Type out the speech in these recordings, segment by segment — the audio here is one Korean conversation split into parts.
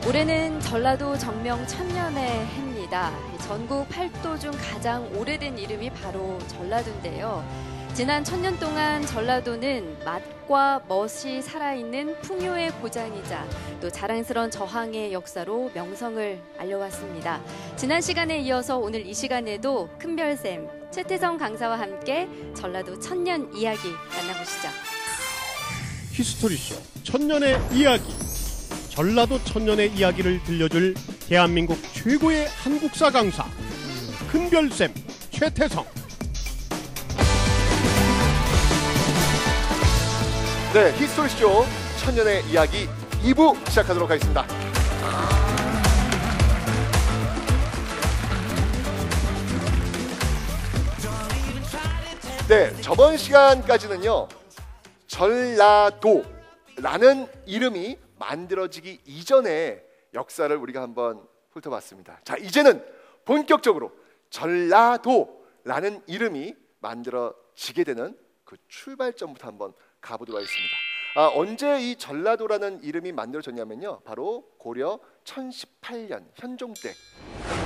올해는 전라도 정명 천년의 해입니다. 전국 8도 중 가장 오래된 이름이 바로 전라도인데요. 지난 1000년 동안 전라도는 맛과 멋이 살아있는 풍요의 고장이자 또 자랑스러운 저항의 역사로 명성을 알려왔습니다. 지난 시간에 이어서 오늘 이 시간에도 큰별쌤 최태성 강사와 함께 전라도 천년 이야기 만나보시죠. 히스토리쇼 천년의 이야기. 전라도 천년의 이야기를 들려줄 대한민국 최고의 한국사 강사 큰별쌤 최태성. 네, 히스토리쇼 천년의 이야기 2부 시작하도록 하겠습니다. 네, 저번 시간까지는요, 전라도라는 이름이 만들어지기 이전의 역사를 우리가 한번 훑어봤습니다. 자, 이제는 본격적으로 전라도라는 이름이 만들어지게 되는 그 출발점부터 한번 가보도록 하겠습니다. 언제 이 전라도라는 이름이 만들어졌냐면요, 바로 고려 1018년 현종 때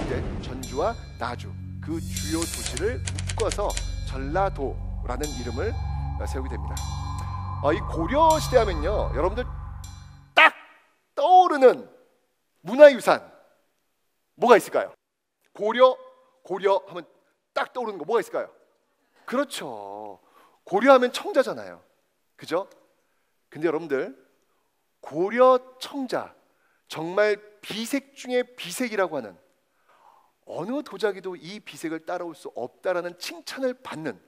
그때 전주와 나주 그 주요 도시를 묶어서 전라도라는 이름을 세우게 됩니다. 이 고려 시대 하면요, 여러분들 딱 떠오르는 문화유산 뭐가 있을까요? 고려 하면 딱 떠오르는 거 뭐가 있을까요? 그렇죠, 고려하면 청자잖아요, 그죠? 근데 여러분들, 고려 청자, 정말 비색 중에 비색이라고 하는, 어느 도자기도 이 비색을 따라올 수 없다라는 칭찬을 받는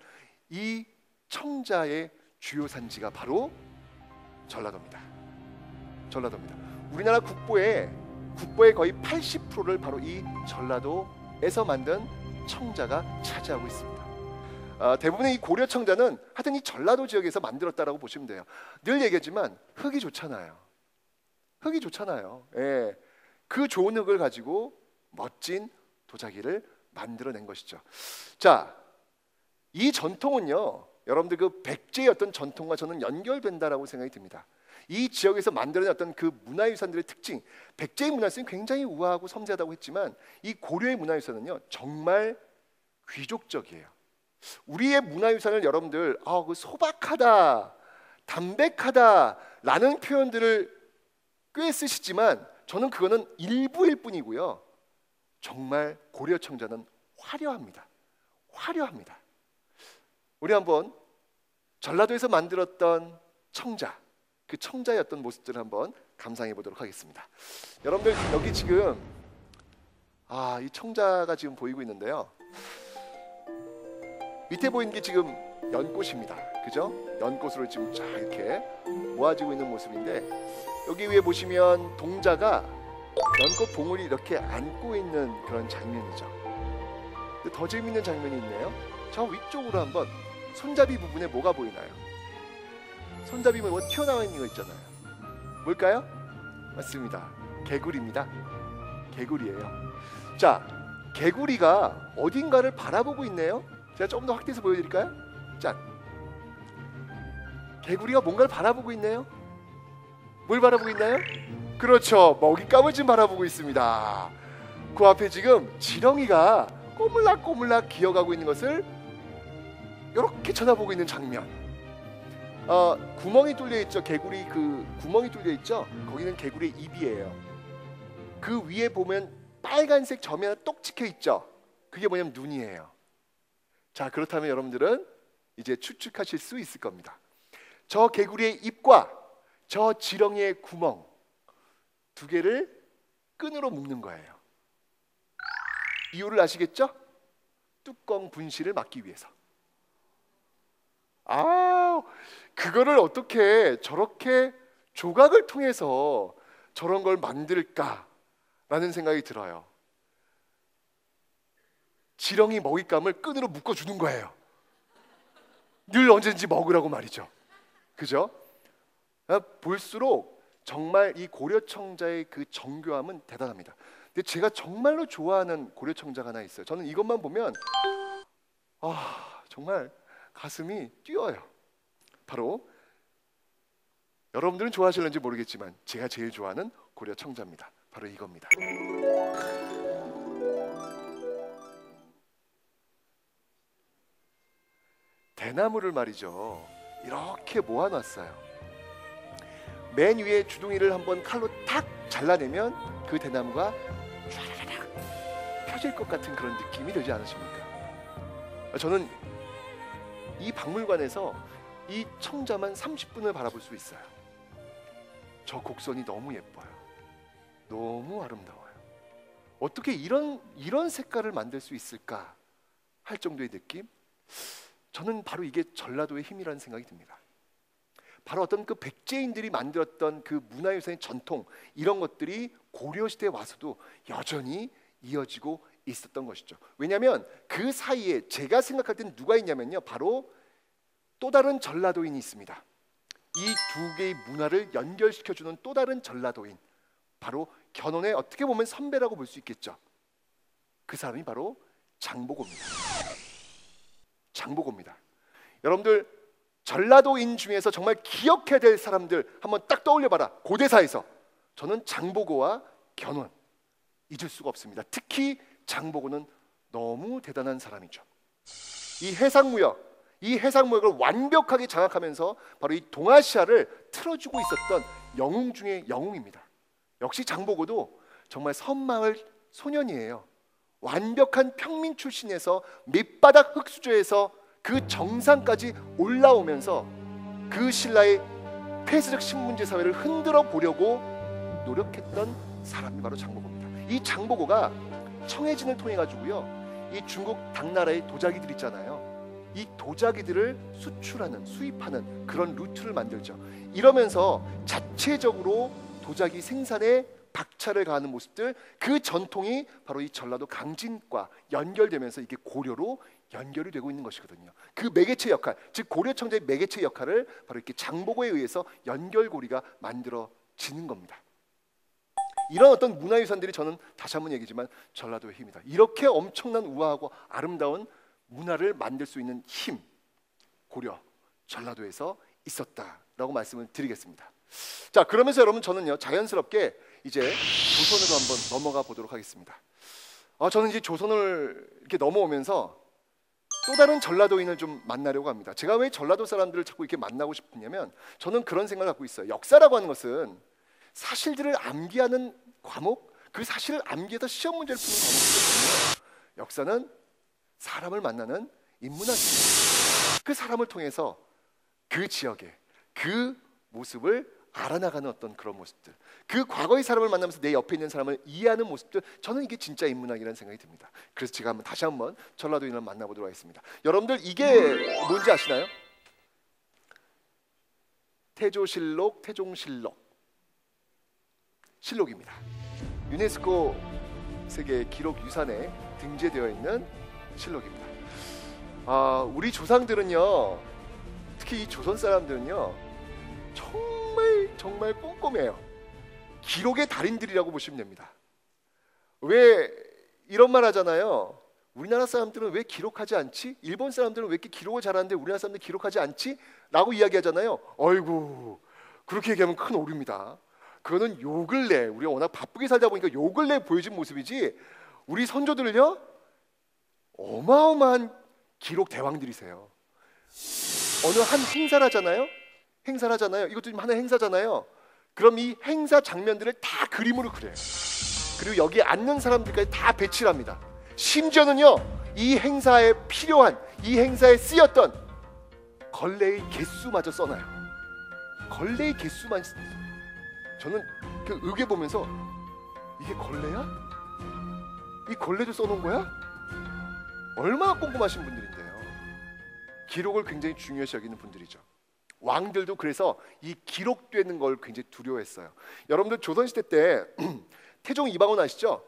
이 청자의 주요 산지가 바로 전라도입니다. 전라도입니다. 우리나라 국보의 거의 80%를 바로 이 전라도에서 만든 청자가 차지하고 있습니다. 대부분의 이 고려 청자는 하여튼 이 전라도 지역에서 만들었다라고 보시면 돼요. 늘 얘기하지만 흙이 좋잖아요. 흙이 좋잖아요. 예. 그 좋은 흙을 가지고 멋진 도자기를 만들어낸 것이죠. 자, 이 전통은요, 여러분들 그 백제의 어떤 전통과 저는 연결된다라고 생각이 듭니다. 이 지역에서 만들어낸 어떤 그 문화유산들의 특징, 백제의 문화유산이 굉장히 우아하고 섬세하다고 했지만 이 고려의 문화유산은요, 정말 귀족적이에요. 우리의 문화유산을 여러분들 그 소박하다, 담백하다라는 표현들을 꽤 쓰시지만 저는 그거는 일부일 뿐이고요, 정말 고려 청자는 화려합니다. 화려합니다. 우리 한번 전라도에서 만들었던 청자, 그 청자의 어떤 모습들을 한번 감상해 보도록 하겠습니다. 여러분들, 여기 지금 이 청자가 지금 보이고 있는데요, 밑에 보이는 게 지금 연꽃입니다. 그죠? 연꽃으로 지금 쫙 이렇게 모아지고 있는 모습인데, 여기 위에 보시면 동자가 연꽃 봉우리 이렇게 안고 있는 그런 장면이죠. 더 재미있는 장면이 있네요. 저 위쪽으로 한번 손잡이 부분에 뭐가 보이나요? 손잡이 뭐 튀어나와 있는 거 있잖아요. 뭘까요? 맞습니다. 개구리입니다. 개구리예요. 자, 개구리가 어딘가를 바라보고 있네요. 제가 조금 더 확대해서 보여드릴까요? 짠! 개구리가 뭔가를 바라보고 있네요. 뭘 바라보고 있나요? 그렇죠, 먹잇감을 지금 바라보고 있습니다. 그 앞에 지금 지렁이가 꼬물락꼬물락 기어가고 있는 것을 이렇게 쳐다보고 있는 장면. 구멍이 뚫려 있죠. 개구리 그 구멍이 뚫려 있죠. 거기는 개구리의 입이에요. 그 위에 보면 빨간색 점이 하나 똑 찍혀 있죠. 그게 뭐냐면 눈이에요. 자, 그렇다면 여러분들은 이제 추측하실 수 있을 겁니다. 저 개구리의 입과 저 지렁이의 구멍 두 개를 끈으로 묶는 거예요. 이유를 아시겠죠? 뚜껑 분실을 막기 위해서. 그거를 어떻게 저렇게 조각을 통해서 저런 걸 만들까라는 생각이 들어요. 지렁이 먹잇감을 끈으로 묶어주는 거예요. 늘 언제든지 먹으라고 말이죠. 그죠? 볼수록 정말 이 고려청자의 그 정교함은 대단합니다. 근데 제가 정말로 좋아하는 고려청자가 하나 있어요. 저는 이것만 보면 정말 가슴이 뛰어요. 바로 여러분들은 좋아하실는지 모르겠지만 제가 제일 좋아하는 고려청자입니다. 바로 이겁니다. 대나무를 말이죠, 이렇게 모아놨어요. 맨 위에 주둥이를 한번 칼로 탁 잘라내면 그 대나무가 쫙 펴질 것 같은 그런 느낌이 들지 않으십니까? 저는 이 박물관에서 이 청자만 30분을 바라볼 수 있어요. 저 곡선이 너무 예뻐요. 너무 아름다워요. 어떻게 이런 색깔을 만들 수 있을까 할 정도의 느낌? 저는 바로 이게 전라도의 힘이라는 생각이 듭니다. 바로 어떤 그 백제인들이 만들었던 그 문화유산의 전통, 이런 것들이 고려시대에 와서도 여전히 이어지고 있었던 것이죠. 왜냐하면 그 사이에 제가 생각할 때는 누가 있냐면요, 바로 또 다른 전라도인이 있습니다. 이 두 개의 문화를 연결시켜주는 또 다른 전라도인, 바로 견훤의 어떻게 보면 선배라고 볼 수 있겠죠. 그 사람이 바로 장보고입니다. 장보고입니다. 여러분들 전라도인 중에서 정말 기억해야 될 사람들 한번 딱 떠올려봐라. 고대사에서 저는 장보고와 견훤 잊을 수가 없습니다. 특히 장보고는 너무 대단한 사람이죠. 이 해상무역을 완벽하게 장악하면서 바로 이 동아시아를 틀어주고 있었던 영웅 중에 영웅입니다. 역시 장보고도 정말 섬마을 소년이에요. 완벽한 평민 출신에서 밑바닥 흙수저에서 그 정상까지 올라오면서 그 신라의 폐쇄적 신문제 사회를 흔들어 보려고 노력했던 사람이 바로 장보고입니다. 이 장보고가 청해진을 통해 가지고요, 이 중국 당나라의 도자기들 있잖아요. 이 도자기들을 수입하는 그런 루트를 만들죠. 이러면서 자체적으로 도자기 생산에 박차를 가하는 모습들, 그 전통이 바로 이 전라도 강진과 연결되면서 이게 고려로 연결이 되고 있는 것이거든요. 그 매개체 역할, 즉 고려 청자의 매개체 역할을 바로 이렇게 장보고에 의해서 연결고리가 만들어지는 겁니다. 이런 어떤 문화유산들이 저는 다시 한번 얘기지만 전라도의 힘이다. 이렇게 엄청난 우아하고 아름다운 문화를 만들 수 있는 힘, 고려 전라도에서 있었다라고 말씀을 드리겠습니다. 자, 그러면서 여러분 저는요, 자연스럽게 이제 조선으로 한번 넘어가 보도록 하겠습니다. 저는 이제 조선을 이렇게 넘어오면서 또 다른 전라도인을 좀 만나려고 합니다. 제가 왜 전라도 사람들을 자꾸 이렇게 만나고 싶냐면, 저는 그런 생각을 갖고 있어요. 역사라고 하는 것은 사실들을 암기하는 과목, 그 사실을 암기해서 시험 문제를 푸는 과목이거든요. 역사는 사람을 만나는 인문학입니다. 그 사람을 통해서 그 지역의 그 모습을 알아나가는 어떤 그런 모습들, 그 과거의 사람을 만나면서 내 옆에 있는 사람을 이해하는 모습들, 저는 이게 진짜 인문학이라는 생각이 듭니다. 그래서 제가 다시 한번 전라도인을 만나보도록 하겠습니다. 여러분들 이게 뭔지 아시나요? 태조실록, 태종실록, 실록입니다. 유네스코 세계 기록 유산에 등재되어 있는 실록입니다. 우리 조상들은요, 특히 이 조선 사람들은요, 정말 꼼꼼해요. 기록의 달인들이라고 보시면 됩니다. 왜 이런 말 하잖아요. 우리나라 사람들은 왜 기록하지 않지? 일본 사람들은 왜 이렇게 기록을 잘하는데 우리나라 사람들은 기록하지 않지? 라고 이야기하잖아요. 어이구, 그렇게 얘기하면 큰 오류입니다. 그거는 요 근래, 우리가 워낙 바쁘게 살다 보니까 요 근래 보여진 모습이지, 우리 선조들은요, 어마어마한 기록 대왕들이세요. 어느 한 행사를 하잖아요. 이것도 지금 하나의 행사잖아요. 그럼 이 행사 장면들을 다 그림으로 그려요. 그리고 여기에 앉는 사람들까지 다 배치를 합니다. 심지어는요, 이 행사에 필요한, 이 행사에 쓰였던 걸레의 개수마저 써놔요. 걸레의 개수만. 저는 그 의궤 보면서 이게 걸레야? 이 걸레도 써놓은 거야? 얼마나 꼼꼼하신 분들인데요. 기록을 굉장히 중요시 여기는 분들이죠. 왕들도 그래서 이 기록되는 걸 굉장히 두려워했어요. 여러분들 조선시대 때 태종 이방원 아시죠?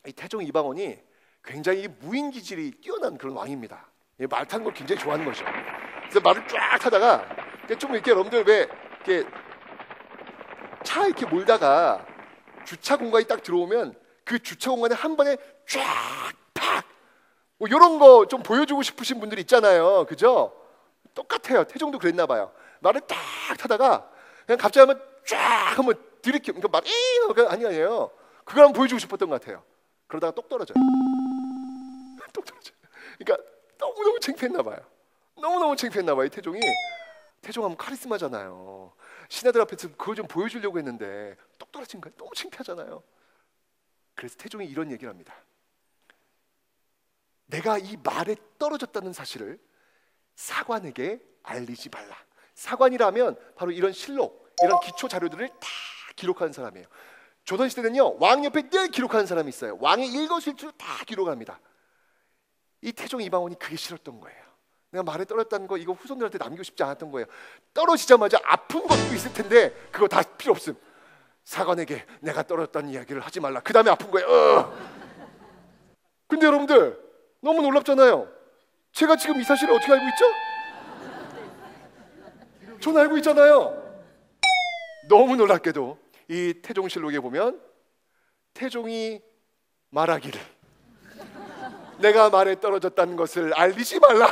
이 태종 이방원이 굉장히 무인 기질이 뛰어난 그런 왕입니다. 말 타는 걸 굉장히 좋아하는 거죠. 그래서 말을 쫙 타다가 좀 이렇게 여러분들 왜 이렇게 차 이렇게 몰다가 주차 공간이 딱 들어오면 그 주차 공간에 한 번에 쫙 팍 뭐 이런 거 좀 보여주고 싶으신 분들 있잖아요. 그죠? 똑같아요. 태종도 그랬나 봐요. 말을 딱 타다가 그냥 갑자기 한번 쫙 한번 들이켜, 그러니까 막 아니에요. 그걸 한번 보여주고 싶었던 것 같아요. 그러다가 똑 떨어져요. 똑 떨어져요. 그러니까 너무너무 창피했나 봐요. 너무너무 창피했나 봐요. 이 태종하면 카리스마잖아요. 신하들 앞에서 그걸 좀 보여주려고 했는데 똑 떨어진 거예요. 너무 창피하잖아요. 그래서 태종이 이런 얘기를 합니다. 내가 이 말에 떨어졌다는 사실을 사관에게 알리지 말라. 사관이라면 바로 이런 실록, 이런 기초 자료들을 다 기록하는 사람이에요. 조선시대는요, 왕 옆에 늘 기록하는 사람이 있어요. 왕의 일거수일투를 다 기록합니다. 이 태종 이방원이 그게 싫었던 거예요. 내가 말에 떨어졌다는 거 이거 후손들한테 남기고 싶지 않았던 거예요. 떨어지자마자 아픈 것도 있을 텐데 그거 다 필요 없음. 사관에게 내가 떨어졌다는 이야기를 하지 말라. 그 다음에 아픈 거예요. 근데 여러분들 너무 놀랍잖아요. 제가 지금 이 사실을 어떻게 알고 있죠? 저는 알고 있잖아요. 너무 놀랍게도 이 태종실록에 보면 태종이 말하기를 내가 말에 떨어졌다는 것을 알리지 말라.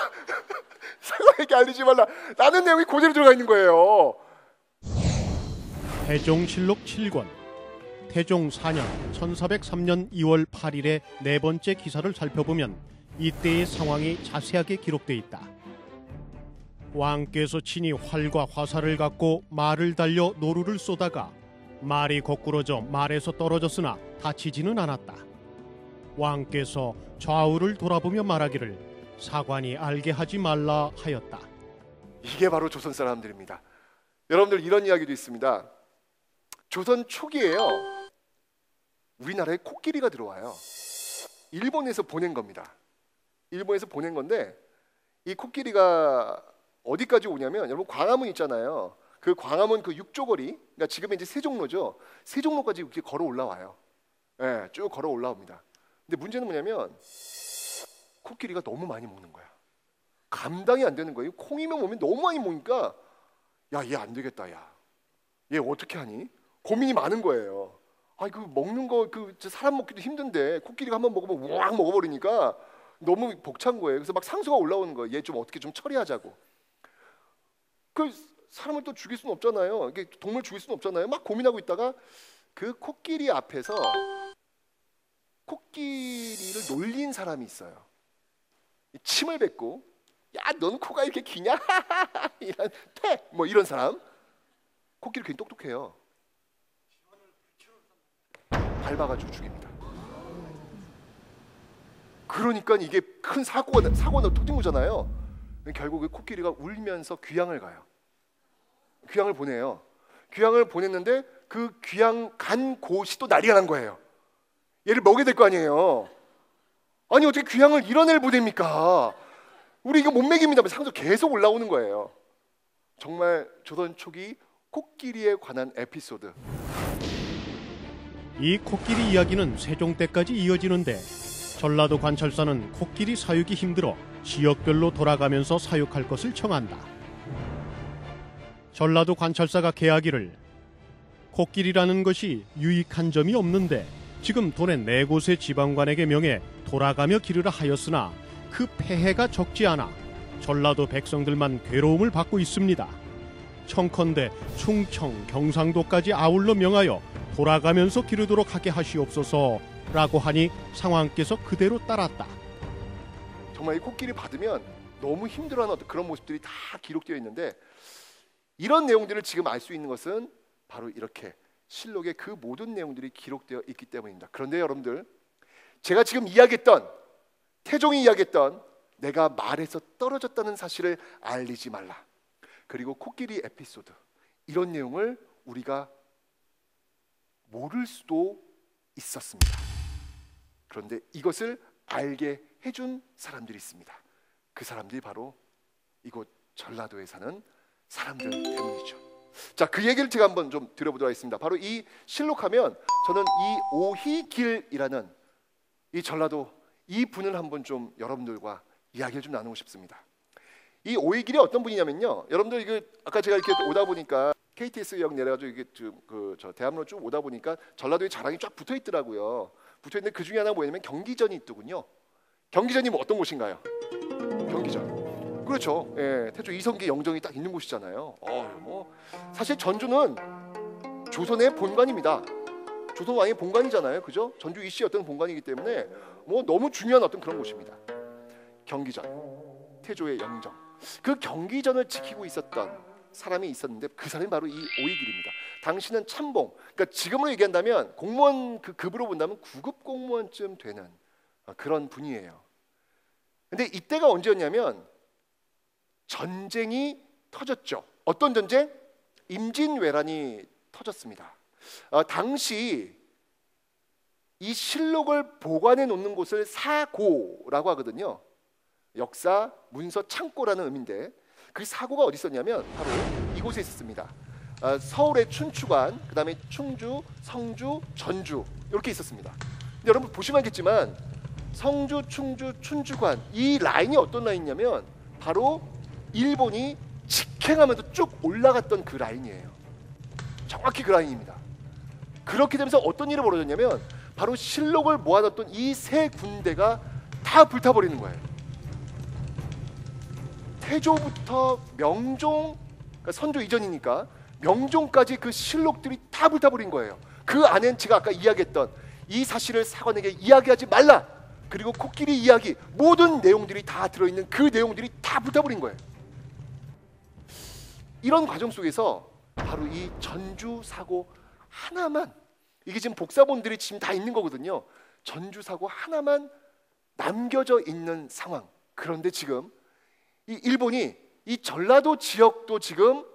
사관에게 알리지 말라. 라는 내용이 그대로 들어가 있는 거예요. 태종실록 7권 태종 4년 1403년 2월 8일의 네 번째 기사를 살펴보면 이때의 상황이 자세하게 기록되어 있다. 왕께서 친히 활과 화살을 갖고 말을 달려 노루를 쏘다가 말이 거꾸러져 말에서 떨어졌으나 다치지는 않았다. 왕께서 좌우를 돌아보며 말하기를 사관이 알게 하지 말라 하였다. 이게 바로 조선 사람들입니다. 여러분들 이런 이야기도 있습니다. 조선 초기에요, 우리나라에 코끼리가 들어와요. 일본에서 보낸 겁니다. 일본에서 보낸 건데 이 코끼리가 어디까지 오냐면 여러분 광화문 있잖아요. 그 광화문 그 육조거리, 그러니까 지금은 이제 세종로죠. 세종로까지 이렇게 걸어 올라와요. 예, 쭉 걸어 올라옵니다. 근데 문제는 뭐냐면 코끼리가 너무 많이 먹는 거야. 감당이 안 되는 거예요. 콩이면 몸이 너무 많이 먹으니까 야, 얘 안 되겠다. 야, 얘 어떻게 하니? 고민이 많은 거예요. 아, 그 먹는 거 그 사람 먹기도 힘든데 코끼리가 한번 먹으면 우왕 먹어버리니까 너무 벅찬 거예요. 그래서 막 상소가 올라오는 거예요. 얘 좀 어떻게 좀 처리하자고. 그 사람을 또 죽일 수는 없잖아요. 이게 동물 죽일 수는 없잖아요. 막 고민하고 있다가 그 코끼리 앞에서 코끼리를 놀린 사람이 있어요. 침을 뱉고 야, 넌 코가 이렇게 기냐? 이런 뭐 이런 사람. 코끼리 굉장히 똑똑해요. 밟아가지고 죽입니다. 그러니까 이게 큰 사고가 터진 거잖아요. 결국 그 코끼리가 울면서 귀향을 가요. 귀향을 보내요. 귀향을 보냈는데 그 귀향 간 곳이 또 난리가 난 거예요. 얘를 먹여야 될 거 아니에요. 아니 어떻게 귀향을 이런 애를 보냅니까? 우리 이거 못 먹입니다. 상소 계속 올라오는 거예요. 정말 조선 초기 코끼리에 관한 에피소드. 이 코끼리 이야기는 세종 때까지 이어지는데 전라도 관찰사는 코끼리 사육이 힘들어 지역별로 돌아가면서 사육할 것을 청한다. 전라도 관찰사가 개하기를 코끼리라는 것이 유익한 점이 없는데 지금 도내 4곳의 지방관에게 명해 돌아가며 기르라 하였으나 그 폐해가 적지 않아 전라도 백성들만 괴로움을 받고 있습니다. 청컨대 충청, 경상도까지 아울러 명하여 돌아가면서 기르도록 하게 하시옵소서라고 하니 상왕께서 그대로 따랐다. 정말 이 코끼리 받으면 너무 힘들어하는 어떤 그런 모습들이 다 기록되어 있는데 이런 내용들을 지금 알 수 있는 것은 바로 이렇게 실록의 그 모든 내용들이 기록되어 있기 때문입니다. 그런데 여러분들, 제가 지금 이야기했던 태종이 이야기했던 내가 말에서 떨어졌다는 사실을 알리지 말라, 그리고 코끼리 에피소드, 이런 내용을 우리가 모를 수도 있었습니다. 그런데 이것을 알게 해준 사람들이 있습니다. 그 사람들이 바로 이곳 전라도에 사는 사람들 때문이죠. 자, 그 얘기를 제가 한번 좀 드려보도록 하겠습니다. 바로 이 실록하면 저는 이 오희길이라는 이 전라도 이 분을 한번 좀 여러분들과 이야기를 좀 나누고 싶습니다. 이 오희길이 어떤 분이냐면요, 여러분들 이거 아까 제가 이렇게 오다 보니까 KTX역 내려가지고 이게 저 대학로 쭉 오다 보니까 전라도에 자랑이 쫙 붙어 있더라고요. 붙어 있는데 그 중에 하나가 뭐냐면 경기전이 있더군요. 경기전이 뭐 어떤 곳인가요? 경기전. 그렇죠. 예, 태조 이성계 영정이 딱 있는 곳이잖아요. 뭐 사실 전주는 조선의 본관입니다. 조선 왕의 본관이잖아요, 그죠? 전주 이씨 어떤 본관이기 때문에 뭐 너무 중요한 어떤 그런 곳입니다. 경기전, 태조의 영정, 그 경기전을 지키고 있었던 사람이 있었는데 그 사람이 바로 이 오이길입니다. 당시는 참봉, 그러니까 지금으로 얘기한다면 공무원 그 급으로 본다면 9급 공무원쯤 되는 그런 분이에요. 근데 이때가 언제였냐면 전쟁이 터졌죠. 어떤 전쟁? 임진왜란이 터졌습니다. 당시 이 실록을 보관해 놓는 곳을 사고라고 하거든요. 역사, 문서, 창고라는 의미인데 그 사고가 어디 있었냐면 바로 이곳에 있었습니다. 서울의 춘추관, 그 다음에 충주, 성주, 전주 이렇게 있었습니다. 근데 여러분 보시면 알겠지만 성주, 충주, 춘추관 이 라인이 어떤 라인이냐면 바로 일본이 직행하면서 쭉 올라갔던 그 라인이에요. 정확히 그 라인입니다. 그렇게 되면서 어떤 일이 벌어졌냐면 바로 실록을 모아놨던 이 세 군데가 다 불타버리는 거예요. 태조부터 명종, 그러니까 선조 이전이니까 명종까지 그 실록들이 다 불타버린 거예요. 그 안엔 제가 아까 이야기했던 이 사실을 사관에게 이야기하지 말라, 그리고 코끼리 이야기 모든 내용들이 다 들어있는 그 내용들이 다 불타버린 거예요. 이런 과정 속에서 바로 이 전주 사고 하나만, 이게 지금 복사본들이 지금 다 있는 거거든요. 전주 사고 하나만 남겨져 있는 상황. 그런데 지금 이 일본이 이 전라도 지역도 지금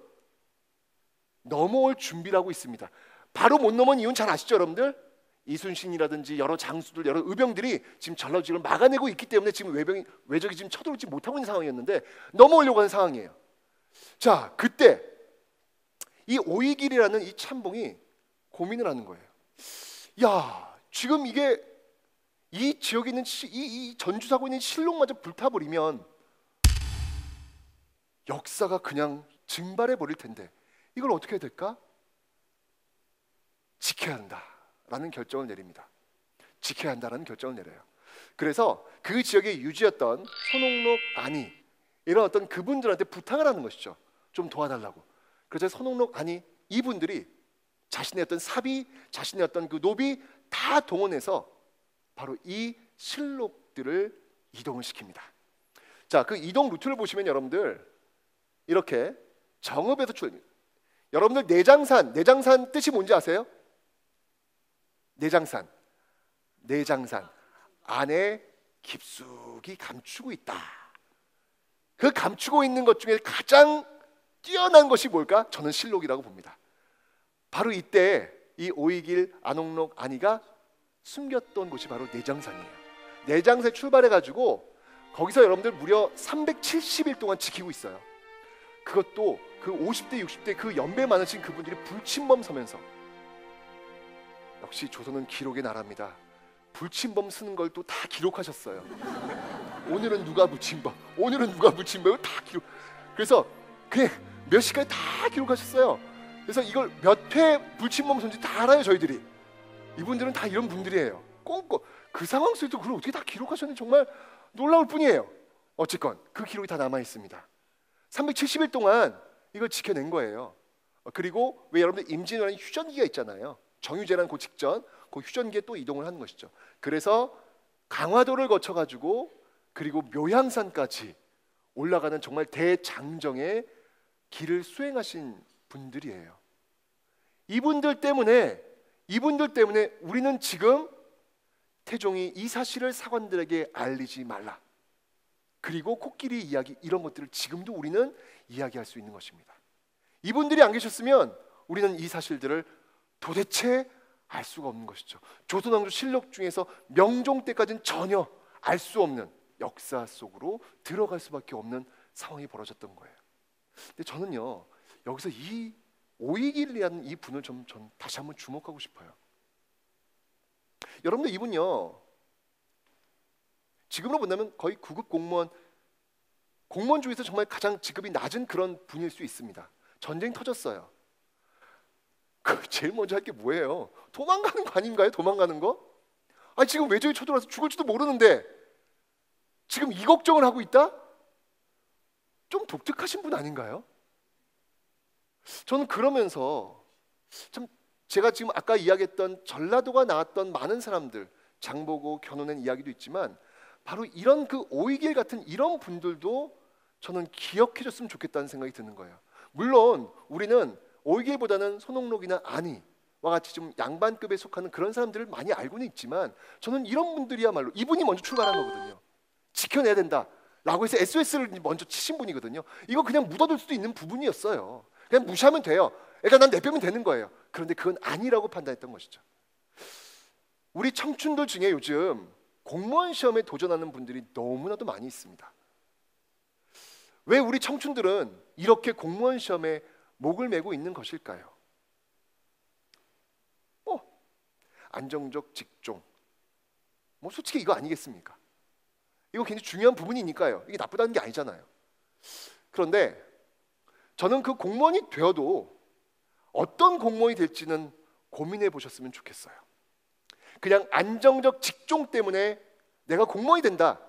넘어올 준비를 하고 있습니다. 바로 못 넘은 이유는 잘 아시죠, 여러분들? 이순신이라든지 여러 장수들, 여러 의병들이 지금 전라도 지역을 막아내고 있기 때문에 지금 외적이 지금 쳐들어오지 못하고 있는 상황이었는데 넘어오려고 하는 상황이에요. 자, 그때 이 오이길이라는 이 참봉이 고민을 하는 거예요. 야, 지금 이게 이 지역에 있는 이 전주사고에 있는 실록마저 불타버리면 역사가 그냥 증발해 버릴 텐데 이걸 어떻게 해야 될까? 지켜야 한다라는 결정을 내립니다. 지켜야 한다라는 결정을 내려요. 그래서 그 지역에 유지였던 손옥록, 안희 이런 어떤 그분들한테 부탁을 하는 것이죠. 좀 도와달라고. 그래서 손옥록, 안희 이분들이 자신의 어떤 사비, 자신의 어떤 그 노비 다 동원해서 바로 이 실록들을 이동을 시킵니다. 자, 그 이동 루트를 보시면 여러분들 이렇게 정읍에서 여러분들 내장산 뜻이 뭔지 아세요? 내장산 안에 깊숙이 감추고 있다. 그 감추고 있는 것 중에 가장 뛰어난 것이 뭘까? 저는 실록이라고 봅니다. 바로 이때 이 오이길, 안옥록, 안희가 숨겼던 곳이 바로 내장산이에요. 내장산에 출발해가지고 거기서 여러분들 무려 370일 동안 지키고 있어요. 그것도 그 50대 60대 그 연배 많으신 그분들이 불침범 서면서, 역시 조선은 기록의 나라입니다. 불침범 쓰는 걸 또 다 기록하셨어요. 오늘은 누가 불침범, 오늘은 누가 불침범 다 기록. 그래서 그냥 몇 시까지 다 기록하셨어요. 그래서 이걸 몇 회 불침범 선지 다 알아요, 저희들이. 이분들은 다 이런 분들이에요. 꼼꼼 그 상황 속에서 그걸 어떻게 다 기록하셨는지 정말 놀라울 뿐이에요. 어쨌건 그 기록이 다 남아 있습니다. 370일 동안 이걸 지켜낸 거예요. 그리고 왜 여러분들 임진왜란 휴전기가 있잖아요. 정유재란 그 직전 그 휴전기에 또 이동을 하는 것이죠. 그래서 강화도를 거쳐가지고 그리고 묘향산까지 올라가는 정말 대장정의 길을 수행하신 분들이에요. 이분들 때문에 우리는 지금 태종이 이 사실을 사관들에게 알리지 말라, 그리고 코끼리 이야기 이런 것들을 지금도 우리는 이야기할 수 있는 것입니다. 이분들이 안 계셨으면 우리는 이 사실들을 도대체 알 수가 없는 것이죠. 조선왕조 실록 중에서 명종 때까지는 전혀 알 수 없는 역사 속으로 들어갈 수밖에 없는 상황이 벌어졌던 거예요. 근데 저는요, 여기서 이 오이길이라는 이 분을 전 다시 한번 주목하고 싶어요. 여러분들 이분요, 지금으로 본다면 거의 9급 공무원 중에서 정말 가장 직급이 낮은 그런 분일 수 있습니다. 전쟁 터졌어요. 제일 먼저 할 게 뭐예요? 도망가는 거 아닌가요? 도망가는 거? 아니 지금 외적이 쳐들어와서 죽을지도 모르는데 지금 이 걱정을 하고 있다? 좀 독특하신 분 아닌가요? 저는 그러면서 참 제가 지금 아까 이야기했던 전라도가 나왔던 많은 사람들, 장보고 견훤한 이야기도 있지만 바로 이런 그 오이길 같은 이런 분들도 저는 기억해줬으면 좋겠다는 생각이 드는 거예요. 물론 우리는 오이길보다는 손홍록이나 안희와 같이 좀 양반급에 속하는 그런 사람들을 많이 알고는 있지만 저는 이런 분들이야말로 이분이 먼저 출발한 거거든요. 지켜내야 된다라고 해서 SOS를 먼저 치신 분이거든요. 이거 그냥 묻어둘 수도 있는 부분이었어요. 그냥 무시하면 돼요. 그러니까 난 내빼면 되는 거예요. 그런데 그건 아니라고 판단했던 것이죠. 우리 청춘들 중에 요즘 공무원 시험에 도전하는 분들이 너무나도 많이 있습니다. 왜 우리 청춘들은 이렇게 공무원 시험에 목을 메고 있는 것일까요? 안정적 직종, 솔직히 이거 아니겠습니까? 이거 굉장히 중요한 부분이니까요. 이게 나쁘다는 게 아니잖아요. 그런데 저는 그 공무원이 되어도 어떤 공무원이 될지는 고민해 보셨으면 좋겠어요. 그냥 안정적 직종 때문에 내가 공무원이 된다,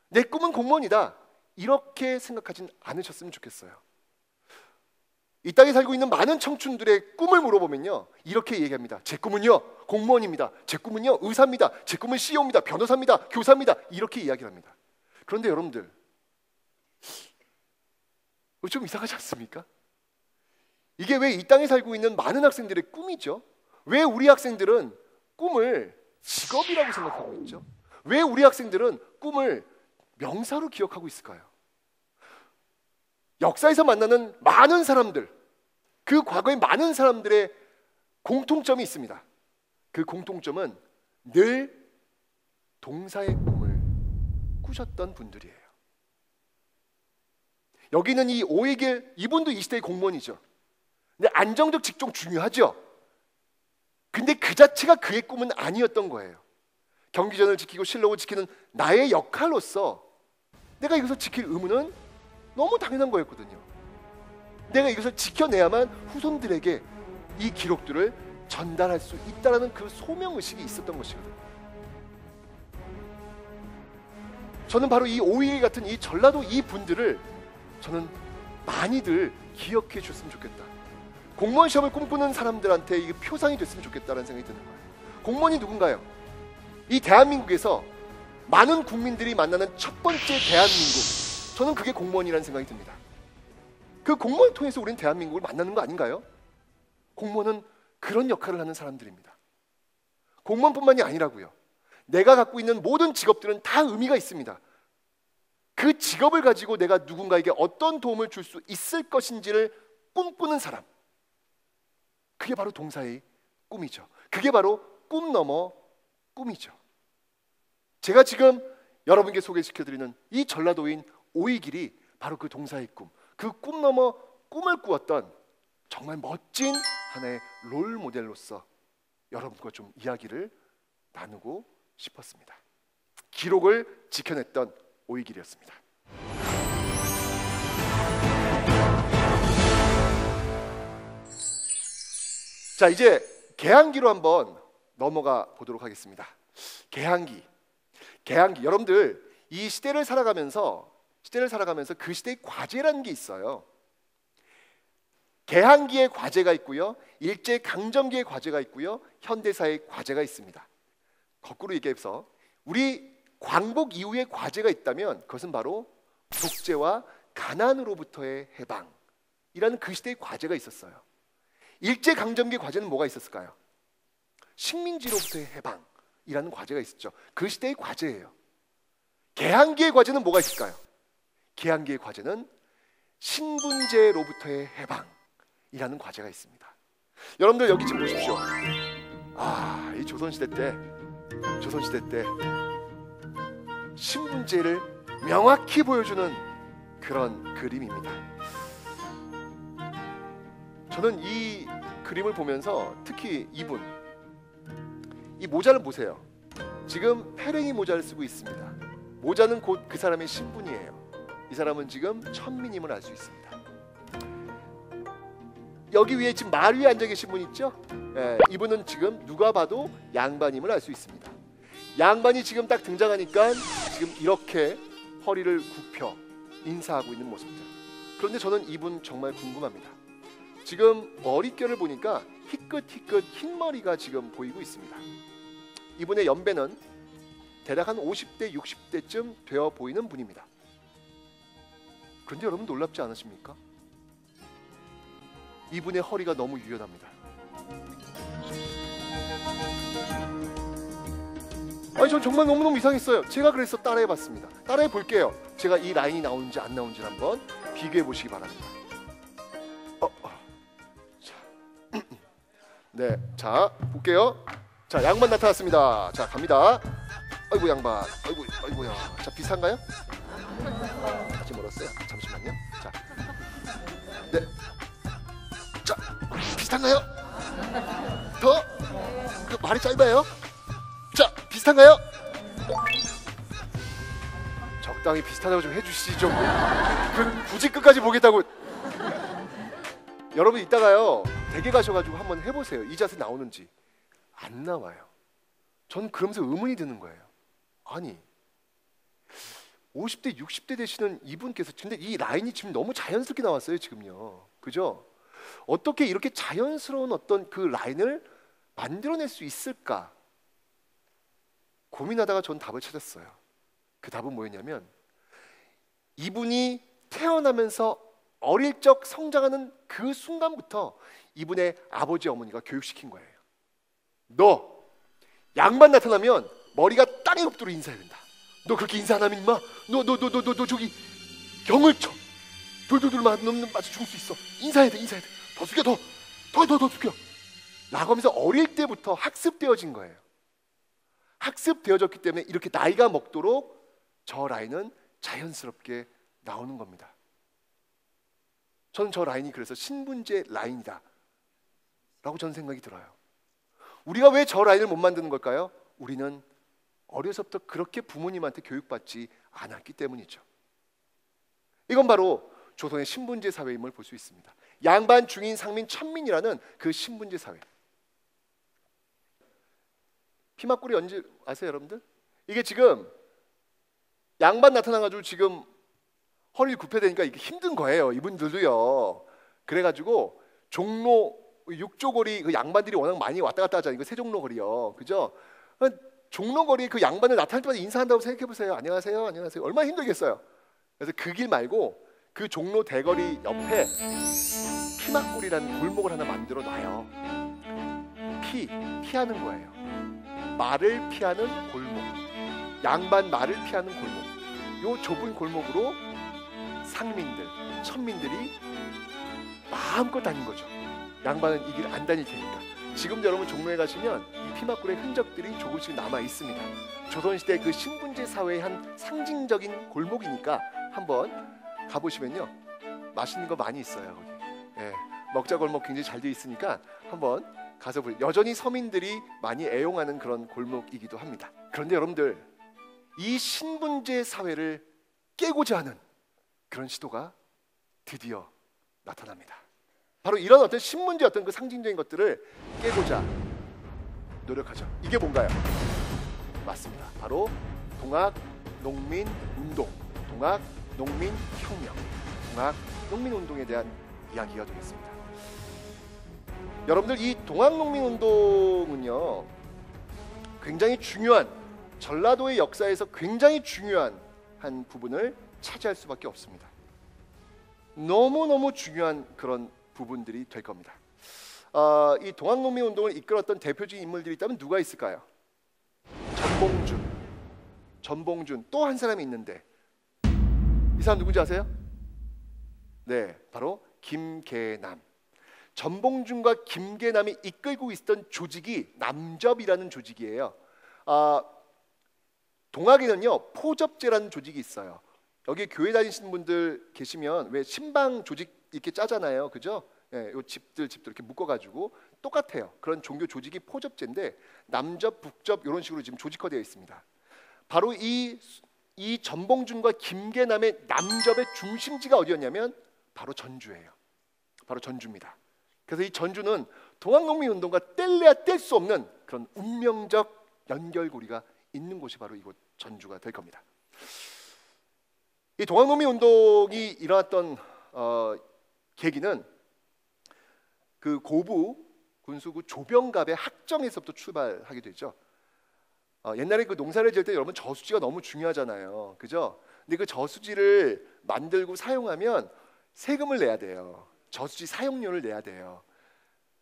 내 꿈은 공무원이다, 이렇게 생각하진 않으셨으면 좋겠어요. 이 땅에 살고 있는 많은 청춘들의 꿈을 물어보면요, 이렇게 얘기합니다. 제 꿈은요 공무원입니다. 제 꿈은요 의사입니다. 제 꿈은 CEO입니다. 변호사입니다. 교사입니다. 이렇게 이야기를 합니다. 그런데 여러분들, 좀 이상하지 않습니까? 이게 왜 이 땅에 살고 있는 많은 학생들의 꿈이죠? 왜 우리 학생들은 꿈을 직업이라고 생각하고 있죠? 왜 우리 학생들은 꿈을 명사로 기억하고 있을까요? 역사에서 만나는 많은 사람들, 그 과거의 많은 사람들의 공통점이 있습니다. 그 공통점은 늘 동사의 꿈을 꾸셨던 분들이에요. 여기 있는 이 오이길, 이분도 이 시대의 공무원이죠. 근데 안정적 직종 중요하죠. 근데 그 자체가 그의 꿈은 아니었던 거예요. 경기전을 지키고 실록을 지키는 나의 역할로서 내가 이것을 지킬 의무는 너무 당연한 거였거든요. 내가 이것을 지켜내야만 후손들에게 이 기록들을 전달할 수 있다는 그 소명의식이 있었던 것이거든요. 저는 바로 이 오이길 같은 이 전라도 이 분들을 저는 많이들 기억해 줬으면 좋겠다. 공무원 시험을 꿈꾸는 사람들한테 이게 표상이 됐으면 좋겠다는 생각이 드는 거예요. 공무원이 누군가요? 이 대한민국에서 많은 국민들이 만나는 첫 번째 대한민국, 저는 그게 공무원이라는 생각이 듭니다. 그 공무원을 통해서 우리는 대한민국을 만나는 거 아닌가요? 공무원은 그런 역할을 하는 사람들입니다. 공무원뿐만이 아니라고요. 내가 갖고 있는 모든 직업들은 다 의미가 있습니다. 그 직업을 가지고 내가 누군가에게 어떤 도움을 줄 수 있을 것인지를 꿈꾸는 사람, 그게 바로 동사의 꿈이죠. 그게 바로 꿈 넘어 꿈이죠. 제가 지금 여러분께 소개시켜드리는 이 전라도인 오이길이 바로 그 동사의 꿈, 그 꿈 넘어 꿈을 꾸었던 정말 멋진 하나의 롤 모델로서 여러분과 좀 이야기를 나누고 싶었습니다. 기록을 지켜냈던 오이길이었습니다. 자, 이제 개항기로 한번 넘어가 보도록 하겠습니다. 개항기, 여러분들 이 시대를 살아가면서 그 시대의 과제라는 게 있어요. 개항기의 과제가 있고요, 일제 강점기의 과제가 있고요, 현대사의 과제가 있습니다. 거꾸로 얘기해서 우리 광복 이후의 과제가 있다면 그것은 바로 독재와 가난으로부터의 해방이라는 그 시대의 과제가 있었어요. 일제 강점기 과제는 뭐가 있었을까요? 식민지로부터의 해방이라는 과제가 있었죠. 그 시대의 과제예요. 개항기의 과제는 뭐가 있을까요? 개항기의 과제는 신분제로부터의 해방이라는 과제가 있습니다. 여러분들 여기 지금 보십시오. 이 조선시대 때 신분제를 명확히 보여주는 그런 그림입니다. 저는 이 그림을 보면서 특히 이분, 이 모자를 보세요. 지금 페랭이 모자를 쓰고 있습니다. 모자는 곧 그 사람의 신분이에요. 이 사람은 지금 천민임을 알 수 있습니다. 여기 위에 지금 말 위에 앉아 계신 분 있죠? 이분은 지금 누가 봐도 양반임을 알 수 있습니다. 양반이 지금 딱 등장하니까 지금 이렇게 허리를 굽혀 인사하고 있는 모습들. 그런데 저는 이분 정말 궁금합니다. 지금 머릿결을 보니까 희끗희끗 흰머리가 지금 보이고 있습니다. 이분의 연배는 대략 한 50대, 60대쯤 되어 보이는 분입니다. 그런데 여러분 놀랍지 않으십니까? 이분의 허리가 너무 유연합니다. 아니 전 정말 너무너무 이상했어요. 제가 그래서 따라해봤습니다. 따라해볼게요. 제가 이 라인이 나오는지 안 나오는지 한번 비교해보시기 바랍니다. 자. 네, 자 볼게요. 자, 양반 나타났습니다. 자, 갑니다. 아이고 양반, 아이고야. 자, 비슷한가요? 아직 멀었어요. 잠시만요. 자, 네, 자, 비슷한가요? 더? 말이 짧아요? 자, 비슷한가요? 적당히 비슷하다고 좀 해주시죠. 굳이 끝까지 보겠다고. 여러분 이따가요 댁에 가셔가지고 한번 해보세요. 이 자세 나오는지. 안 나와요. 전 그러면서 의문이 드는 거예요. 아니 50대 60대 되시는 이분께서 근데 이 라인이 지금 너무 자연스럽게 나왔어요. 지금요. 그죠? 어떻게 이렇게 자연스러운 어떤 그 라인을 만들어낼 수 있을까 고민하다가 전 답을 찾았어요. 그 답은 뭐였냐면 이분이 태어나면서 어릴 적 성장하는 그 순간부터 이분의 아버지 어머니가 교육시킨 거예요. 너 양반 나타나면 머리가 땅에 엎드려 인사해야 된다. 너 그렇게 인사 안 하면 임마 너 저기 경을 쳐 돌돌돌 맞아 죽을 수 있어. 인사해야 돼. 더 숙여 더 숙여 라고 하면서 어릴 때부터 학습되어진 거예요. 학습되어졌기 때문에 이렇게 나이가 먹도록 저 라인은 자연스럽게 나오는 겁니다. 저는 저 라인이 그래서 신분제 라인이다 라고 저는 생각이 들어요. 우리가 왜 저 라인을 못 만드는 걸까요? 우리는 어려서부터 그렇게 부모님한테 교육받지 않았기 때문이죠. 이건 바로 조선의 신분제 사회임을 볼 수 있습니다. 양반, 중인, 상민, 천민이라는 그 신분제 사회. 피막골이 언제 아세요 여러분들? 이게 지금 양반 나타나가지고 지금 허리를 굽혀야 되니까 이게 힘든 거예요. 이분들도요. 그래가지고 종로 육조거리 그 양반들이 워낙 많이 왔다 갔다 하잖아요. 이거 세종로 거리요. 그죠? 종로 거리에 그 양반을 나타날 때마다 인사한다고 생각해 보세요. 안녕하세요. 얼마나 힘들겠어요. 그래서 그 길 말고 그 종로 대거리 옆에 피막골이라는 골목을 하나 만들어 놔요. 피하는 거예요. 말을 피하는 골목. 양반 말을 피하는 골목. 요 좁은 골목으로 상민들, 천민들이 마음껏 다닌 거죠. 양반은 이 길 안 다닐 테니까. 지금 여러분 종로에 가시면 이 피막골의 흔적들이 조금씩 남아 있습니다. 조선시대 그 신분제 사회의 한 상징적인 골목이니까 한번 가보시면요 맛있는 거 많이 있어요. 거기. 예, 먹자골목 굉장히 잘 돼 있으니까 한번 가서 보세요. 여전히 서민들이 많이 애용하는 그런 골목이기도 합니다. 그런데 여러분들 이 신분제 사회를 깨고자 하는 그런 시도가 드디어 나타납니다. 바로 이런 어떤 신문제 어떤 그 상징적인 것들을 깨고자 노력하죠. 이게 뭔가요? 맞습니다. 바로 동학농민운동, 동학농민혁명, 동학농민운동에 대한 이야기가 되겠습니다. 여러분들 이 동학농민운동은요 굉장히 중요한 전라도의 역사에서 굉장히 중요한 한 부분을 차지할 수밖에 없습니다. 너무너무 중요한 그런 부분들이 될 겁니다. 이 동학농민운동을 이끌었던 대표적인 인물들이 있다면 누가 있을까요? 전봉준 또 한 사람이 있는데 이 사람 누군지 아세요? 네, 바로 김계남. 전봉준과 김계남이 이끌고 있었던 조직이 남접이라는 조직이에요. 동학에는요 포접제라는 조직이 있어요. 여기 교회 다니시는 분들 계시면 왜 신방 조직 이렇게 짜잖아요, 그죠? 예, 요 집들 이렇게 묶어가지고 똑같아요. 그런 종교 조직이 포접제인데 남접, 북접 이런 식으로 지금 조직화되어 있습니다. 바로 이 전봉준과 김계남의 남접의 중심지가 어디였냐면 바로 전주예요. 바로 전주입니다. 그래서 이 전주는 동학농민운동과 뗄래야 뗄 수 없는 그런 운명적 연결고리가 있는 곳이 바로 이곳 전주가 될 겁니다. 이 동학농민운동이 일어났던 계기는 그 고부 군수구 조병갑의 학정에서부터 출발하게 되죠. 옛날에 그 농사를 지을 때 여러분 저수지가 너무 중요하잖아요, 그죠? 근데 그 저수지를 만들고 사용하면 세금을 내야 돼요. 저수지 사용료를 내야 돼요.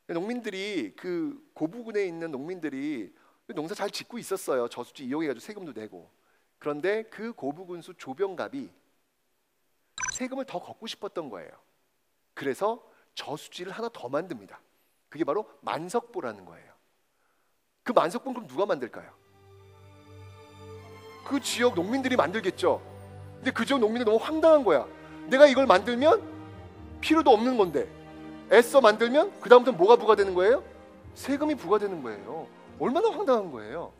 농민들이 그 고부군에 있는 농민들이 농사 잘 짓고 있었어요. 저수지 이용해가지고 세금도 내고. 그런데 그 고부군수 조병갑이 세금을 더 걷고 싶었던 거예요. 그래서 저수지를 하나 더 만듭니다. 그게 바로 만석보라는 거예요. 그 만석보는 그럼 누가 만들까요? 그 지역 농민들이 만들겠죠. 근데 그 지역 농민들 너무 황당한 거야. 내가 이걸 만들면 필요도 없는 건데 애써 만들면 그 다음부터 뭐가 부과되는 거예요? 세금이 부과되는 거예요. 얼마나 황당한 거예요.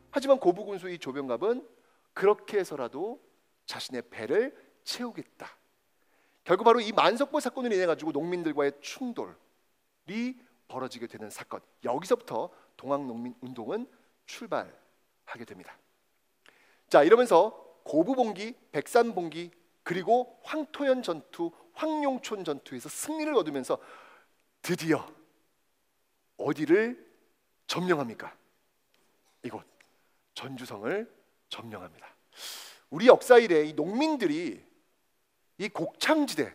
하지만 고부군수 이 조병갑은 그렇게 해서라도 자신의 배를 채우겠다. 결국 바로 이 만석보 사건으로 인해 가지고 농민들과의 충돌이 벌어지게 되는 사건. 여기서부터 동학농민운동은 출발하게 됩니다. 자, 이러면서 고부봉기, 백산봉기, 그리고 황토현 전투, 황룡촌 전투에서 승리를 거두면서 드디어 어디를 점령합니까? 이곳 전주성을 점령합니다. 우리 역사 이래 이 농민들이 이 곡창지대,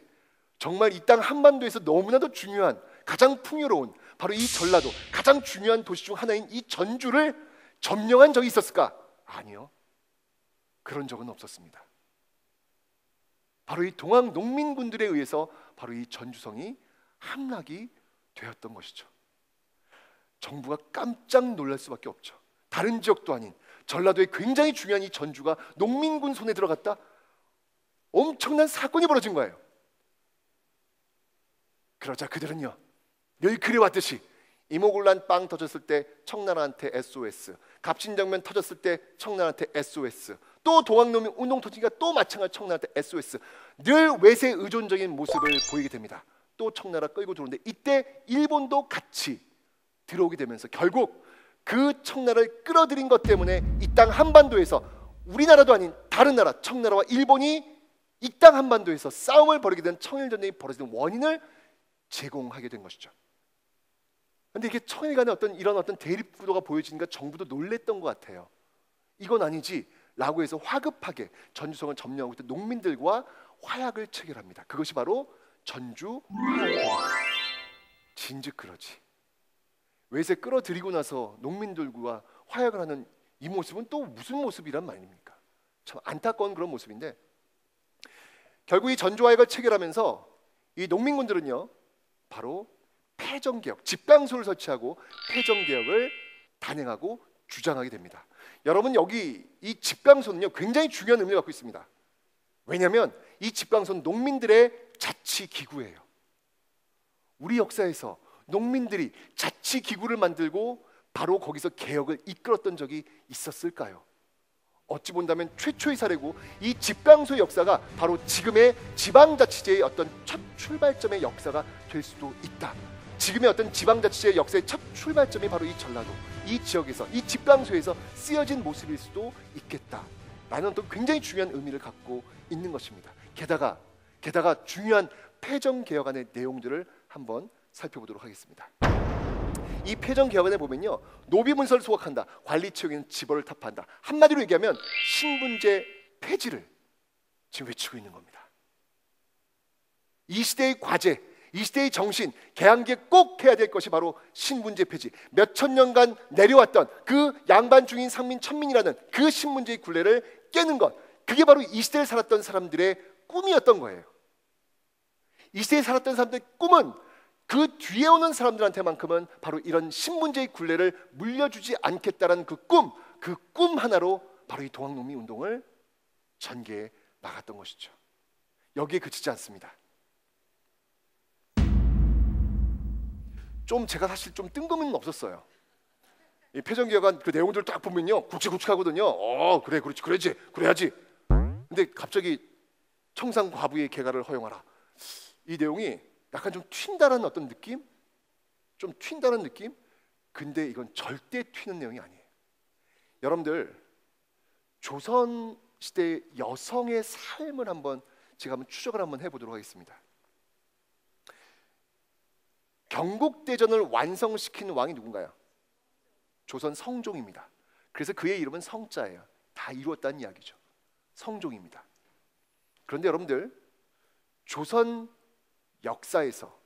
정말 이 땅 한반도에서 너무나도 중요한, 가장 풍요로운 바로 이 전라도, 가장 중요한 도시 중 하나인 이 전주를 점령한 적이 있었을까? 아니요, 그런 적은 없었습니다. 바로 이 동학 농민군들에 의해서 바로 이 전주성이 함락이 되었던 것이죠. 정부가 깜짝 놀랄 수밖에 없죠. 다른 지역도 아닌 전라도에 굉장히 중요한 이 전주가 농민군 손에 들어갔다? 엄청난 사건이 벌어진 거예요. 그러자 그들은요, 늘 그래왔듯이 이모군란 빵 터졌을 때 청나라한테 SOS, 갑신정면 터졌을 때 청나라한테 SOS, 또 동학농민 운동 터지니까 또 마찬가지 청나라한테 SOS, 늘 외세 의존적인 모습을 보이게 됩니다. 또 청나라 끌고 들어오는데 이때 일본도 같이 들어오게 되면서 결국 그 청나라를 끌어들인 것 때문에 이 땅 한반도에서 우리나라도 아닌 다른 나라 청나라와 일본이 이 땅 한반도에서 싸움을 벌이게 된 청일전쟁이 벌어지는 원인을 제공하게 된 것이죠. 그런데 이게 청일 간의 이런 대립구도가 보여지니까 정부도 놀랬던 것 같아요. 이건 아니지 라고 해서 화급하게 전주성을 점령하고 있던 농민들과 화약을 체결합니다. 그것이 바로 전주 화약입니다. 진즉 그러지, 외세 끌어들이고 나서 농민들과 화약을 하는 이 모습은 또 무슨 모습이란 말입니까? 참 안타까운 그런 모습인데, 결국 이 전주 화약을 체결하면서 이 농민군들은요 바로 폐정개혁, 집강소를 설치하고 폐정개혁을 단행하고 주장하게 됩니다. 여러분, 여기 이 집강소는요 굉장히 중요한 의미를 갖고 있습니다. 왜냐하면 이 집강소는 농민들의 자치기구예요. 우리 역사에서 농민들이 자치기구를 만들고 바로 거기서 개혁을 이끌었던 적이 있었을까요? 어찌 본다면 최초의 사례고, 이 집강소의 역사가 바로 지금의 지방자치제의 어떤 첫 출발점의 역사가 될 수도 있다. 지금의 어떤 지방자치제의 역사의 첫 출발점이 바로 이 전라도, 이 지역에서, 이 집강소에서 쓰여진 모습일 수도 있겠다 라는 어떤 굉장히 중요한 의미를 갖고 있는 것입니다. 게다가 중요한 폐정개혁안의 내용들을 한번 살펴보도록 하겠습니다. 이 폐정개혁안에 보면요, 노비문서를 소각한다, 관리체육에는 지벌을 타파한다. 한마디로 얘기하면 신분제 폐지를 지금 외치고 있는 겁니다. 이 시대의 과제, 이 시대의 정신, 개항기에 꼭 해야 될 것이 바로 신분제 폐지. 몇천 년간 내려왔던 그 양반 중인 상민 천민이라는 그 신분제의 굴레를 깨는 것, 그게 바로 이 시대를 살았던 사람들의 꿈이었던 거예요. 이 시대에 살았던 사람들의 꿈은 그 뒤에 오는 사람들한테만큼은 바로 이런 신분제의 굴레를 물려주지 않겠다라는 그 꿈 하나로 바로 이 동학농민 운동을 전개해 나갔던 것이죠. 여기에 그치지 않습니다. 제가 사실 좀 뜬금은 없었어요. 이 폐정개혁안 그 내용들 딱 보면요 굵직굵직하거든요. 그래, 그렇지, 그래야지, 그래야지. 근데 갑자기 청산 과부의 개가를 허용하라. 이 내용이 약간 좀 튄다는 어떤 느낌? 좀 튄다는 느낌? 근데 이건 절대 튀는 내용이 아니에요. 여러분들, 조선 시대 여성의 삶을 제가 한번 추적을 해보도록 하겠습니다. 경국대전을 완성시킨 왕이 누군가요? 조선 성종입니다. 그래서 그의 이름은 성자예요. 다 이루었다는 이야기죠. 성종입니다. 그런데 여러분들, 조선 역사에서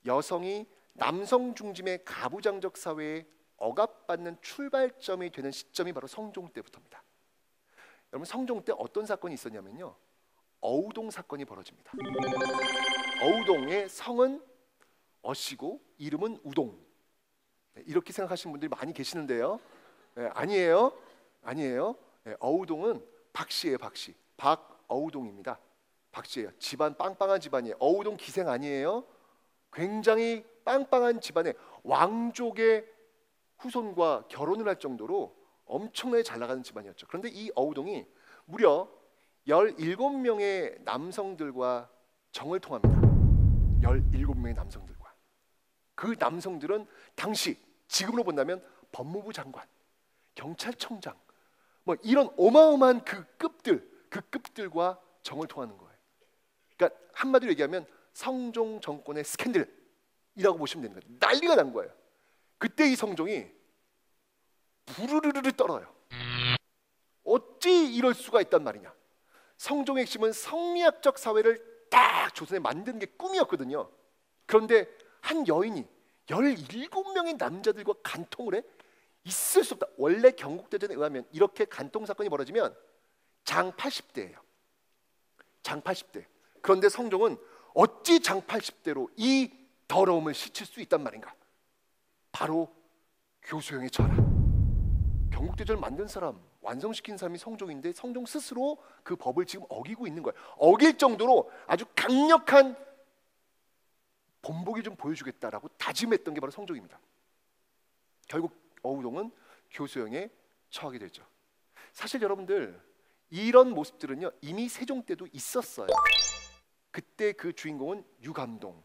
여성이 남성 중심의 가부장적 사회에 억압받는 출발점이 되는 시점이 바로 성종 때부터입니다. 여러분, 성종 때 어떤 사건이 있었냐면요, 어우동 사건이 벌어집니다. 어우동의 성은 어씨고 이름은 우동. 이렇게 생각하시는 분들이 많이 계시는데요. 아니에요. 어우동은 박씨예요. 박씨. 박어우동입니다. 박씨예요. 집안 빵빵한 집안이에요. 어우동 기생 아니에요. 굉장히 빵빵한 집안의 왕족의 후손과 결혼을 할 정도로 엄청나게 잘 나가는 집안이었죠. 그런데 이 어우동이 무려 17명의 남성들과 정을 통합니다. 17명의 남성들과. 그 남성들은 당시 지금으로 본다면 법무부 장관, 경찰청장, 뭐 이런 어마어마한 그 급들과 정을 통하는 거예요. 그러니까 한마디로 얘기하면 성종 정권의 스캔들이라고 보시면 되는 거예요. 난리가 난 거예요. 그때 이 성종이 부르르르 떨어요. 어찌 이럴 수가 있단 말이냐. 성종의 핵심은 성리학적 사회를 딱 조선에 만드는 게 꿈이었거든요. 그런데 한 여인이 17명의 남자들과 간통을 해? 있을 수 없다. 원래 경국대전에 의하면 이렇게 간통 사건이 벌어지면 장 80대예요. 장 80대. 그런데 성종은 어찌 장 80대로 이 더러움을 씻을 수 있단 말인가? 바로 교수형에 처하라. 경국대전을 만든 사람, 완성시킨 사람이 성종인데 성종 스스로 그 법을 지금 어기고 있는 거예요. 어길 정도로 아주 강력한 본보기를 좀 보여주겠다라고 다짐했던 게 바로 성종입니다. 결국 어우동은 교수형에 처하게 되죠. 사실 여러분들, 이런 모습들은요 이미 세종 때도 있었어요. 그때 그 주인공은 유감동.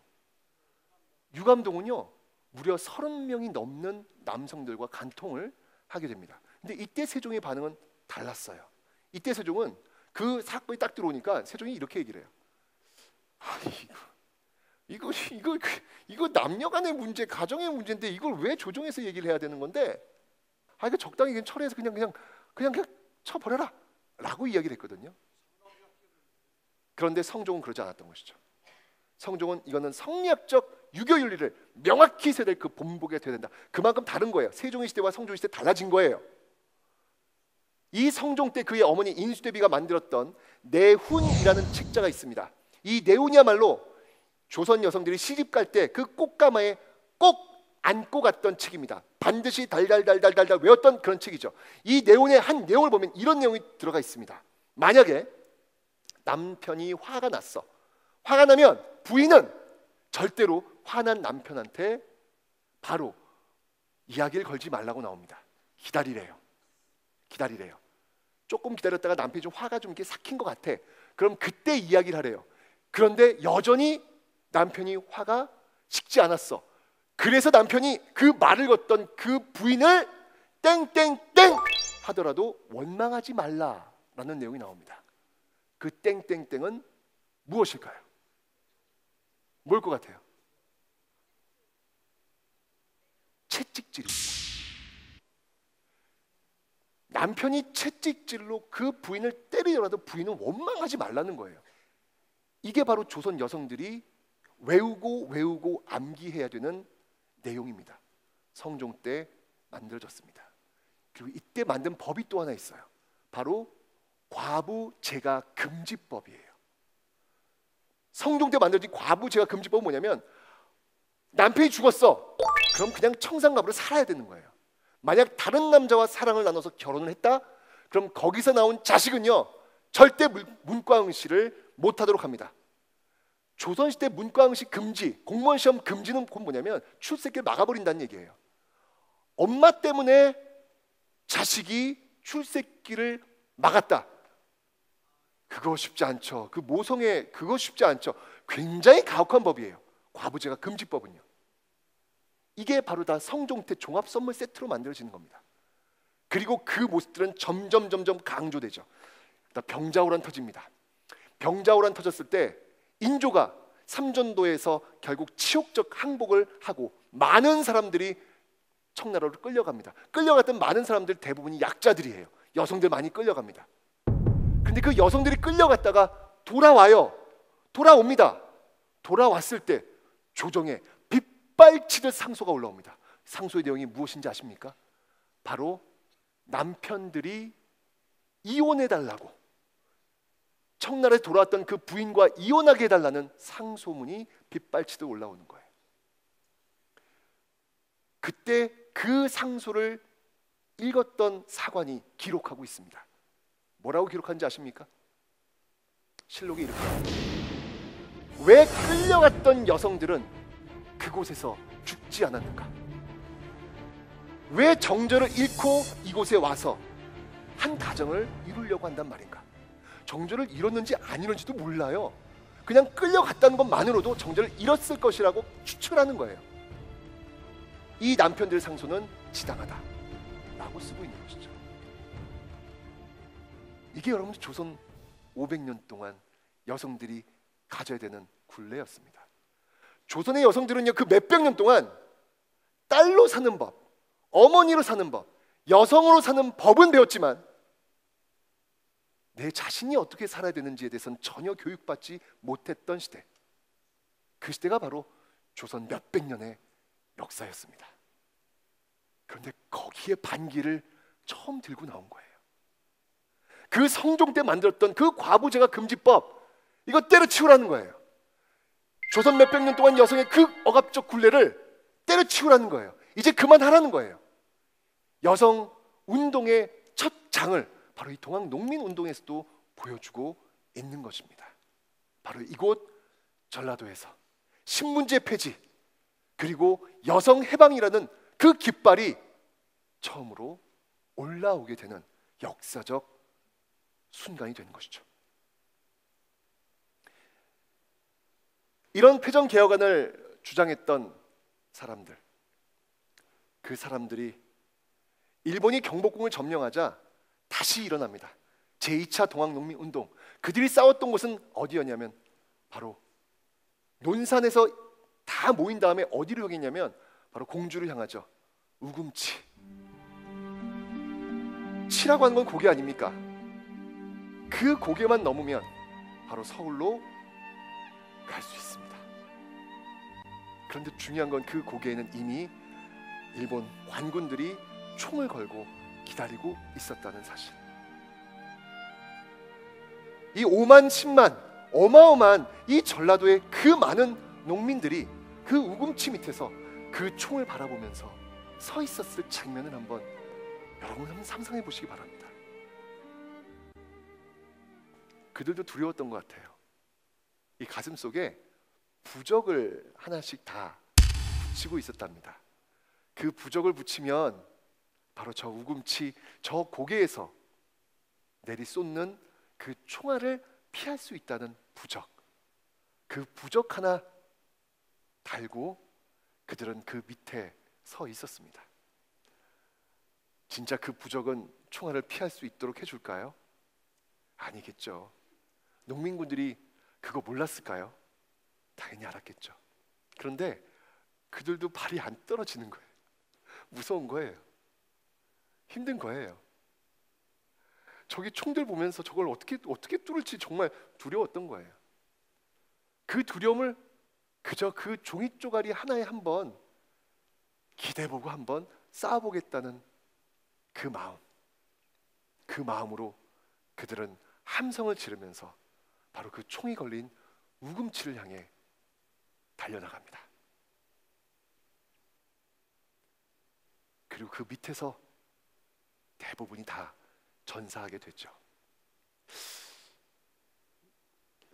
유감동은요 무려 30명이 넘는 남성들과 간통을 하게 됩니다. 근데 이때 세종의 반응은 달랐어요. 이때 세종은 그 사건이 딱 들어오니까 세종이 이렇게 얘기를 해요. 이거 남녀간의 문제, 가정의 문제인데 이걸 왜 조정해서 얘기를 해야 되는 건데? 이거 적당히 그냥 처리해서 그냥 쳐버려라 라고 이야기를 했거든요. 그런데 성종은 그러지 않았던 것이죠. 성종은 이거는 성리학적 유교 윤리를 명확히 세워야 될 그 본보기가 되어야 된다. 그만큼 다른 거예요. 세종의 시대와 성종의 시대 달라진 거예요. 이 성종 때 그의 어머니 인수대비가 만들었던 내훈이라는 책자가 있습니다. 이 내훈이야말로 조선 여성들이 시집 갈 때 그 꽃가마에 꼭 안고 갔던 책입니다. 반드시 달달달달달달 외웠던 그런 책이죠. 이 내용의 한 내용을 보면 이런 내용이 들어가 있습니다. 만약에 남편이 화가 났어. 화가 나면 부인은 절대로 화난 남편한테 바로 이야기를 걸지 말라고 나옵니다. 기다리래요. 조금 기다렸다가 남편이 좀 화가 좀 이렇게 삭힌 것 같아. 그럼 그때 이야기를 하래요. 그런데 여전히 남편이 화가 식지 않았어. 그래서 남편이 그 말을 걷던 그 부인을 땡땡땡 하더라도 원망하지 말라라는 내용이 나옵니다. 그 땡땡땡은 무엇일까요? 뭘 것 같아요? 채찍질입니다. 남편이 채찍질로 그 부인을 때리더라도 부인은 원망하지 말라는 거예요. 이게 바로 조선 여성들이 외우고 암기해야 되는 내용입니다. 성종 때 만들어졌습니다. 그리고 이때 만든 법이 또 하나 있어요. 바로 과부 제가 금지법이에요. 성종 때 만들어진 과부 제가 금지법은 뭐냐면 남편이 죽었어. 그럼 그냥 청산가부로 살아야 되는 거예요. 만약 다른 남자와 사랑을 나눠서 결혼을 했다? 그럼 거기서 나온 자식은요 절대 문과응시를 못하도록 합니다. 조선시대 문과응시 금지, 공무원 시험 금지는 곧 뭐냐면 출세기를 막아버린다는 얘기예요. 엄마 때문에 자식이 출세기를 막았다. 그거 쉽지 않죠. 그 모성애 그거 쉽지 않죠. 굉장히 가혹한 법이에요. 과부제가 금지법은요. 이게 바로 다 성종 때 종합 선물 세트로 만들어지는 겁니다. 그리고 그 모습들은 점점 강조되죠. 병자호란 터집니다. 병자호란 터졌을 때 인조가 삼전도에서 결국 치욕적 항복을 하고 많은 사람들이 청나라로 끌려갑니다. 끌려갔던 많은 사람들 대부분이 약자들이에요. 여성들 많이 끌려갑니다. 근데 그 여성들이 끌려갔다가 돌아옵니다. 돌아왔을 때 조정에 빗발치듯 상소가 올라옵니다. 상소의 내용이 무엇인지 아십니까? 바로 남편들이 이혼해달라고, 청나라에 돌아왔던 그 부인과 이혼하게 해달라는 상소문이 빗발치듯 올라오는 거예요. 그때 그 상소를 읽었던 사관이 기록하고 있습니다. 뭐라고 기록하는지 아십니까? 실록이 이렇게 왜 끌려갔던 여성들은 그곳에서 죽지 않았는가? 왜 정절을 잃고 이곳에 와서 한 가정을 이루려고 한단 말인가? 정절을 잃었는지 안 잃었는지도 몰라요. 그냥 끌려갔다는 것만으로도 정절을 잃었을 것이라고 추측하는 거예요. 이 남편들의 상소는 지당하다 라고 쓰고 있는 것이죠. 이게 여러분들 조선 500년 동안 여성들이 가져야 되는 굴레였습니다. 조선의 여성들은요, 그 몇백 년 동안 딸로 사는 법, 어머니로 사는 법, 여성으로 사는 법은 배웠지만 내 자신이 어떻게 살아야 되는지에 대해서는 전혀 교육받지 못했던 시대. 그 시대가 바로 조선 몇백 년의 역사였습니다. 그런데 거기에 반기를 처음 들고 나온 거예요. 그 성종 때 만들었던 그 과부제가 금지법, 이거 때려치우라는 거예요. 조선 몇백 년 동안 여성의 그 억압적 굴레를 때려치우라는 거예요. 이제 그만하라는 거예요. 여성 운동의 첫 장을 바로 이 동학농민운동에서도 보여주고 있는 것입니다. 바로 이곳 전라도에서 신문제 폐지, 그리고 여성 해방이라는 그 깃발이 처음으로 올라오게 되는 역사적 순간이 된 것이죠. 이런 패전개혁안을 주장했던 사람들, 그 사람들이 일본이 경복궁을 점령하자 다시 일어납니다. 제2차 동학농민운동. 그들이 싸웠던 곳은 어디였냐면 바로 논산에서 다 모인 다음에 어디로 향했냐면 바로 공주를 향하죠. 우금치. 치라고 하는 건 고개 아닙니까? 그 고개만 넘으면 바로 서울로 갈 수 있습니다. 그런데 중요한 건 그 고개에는 이미 일본 관군들이 총을 걸고 기다리고 있었다는 사실. 이 5만 10만 어마어마한 이 전라도의 그 많은 농민들이 그 우금치 밑에서 그 총을 바라보면서 서 있었을 장면을 한번 여러분 한번 상상해 보시기 바랍니다. 그들도 두려웠던 것 같아요. 이 가슴 속에 부적을 하나씩 다 붙이고 있었답니다. 그 부적을 붙이면 바로 저 우금치, 저 고개에서 내리 쏟는 그 총알을 피할 수 있다는 부적. 그 부적 하나 달고 그들은 그 밑에 서 있었습니다. 진짜 그 부적은 총알을 피할 수 있도록 해줄까요? 아니겠죠. 농민군들이 그거 몰랐을까요? 당연히 알았겠죠. 그런데 그들도 발이 안 떨어지는 거예요. 무서운 거예요. 힘든 거예요. 저기 총들 보면서 저걸 어떻게 뚫을지 정말 두려웠던 거예요. 그 두려움을 그저 그 종이 쪼가리 하나에 한번 기대보고 한번 쌓아보겠다는 그 마음, 그 마음으로 그들은 함성을 지르면서 바로 그 총이 걸린 우금치를 향해 달려나갑니다. 그리고 그 밑에서 대부분이 다 전사하게 됐죠.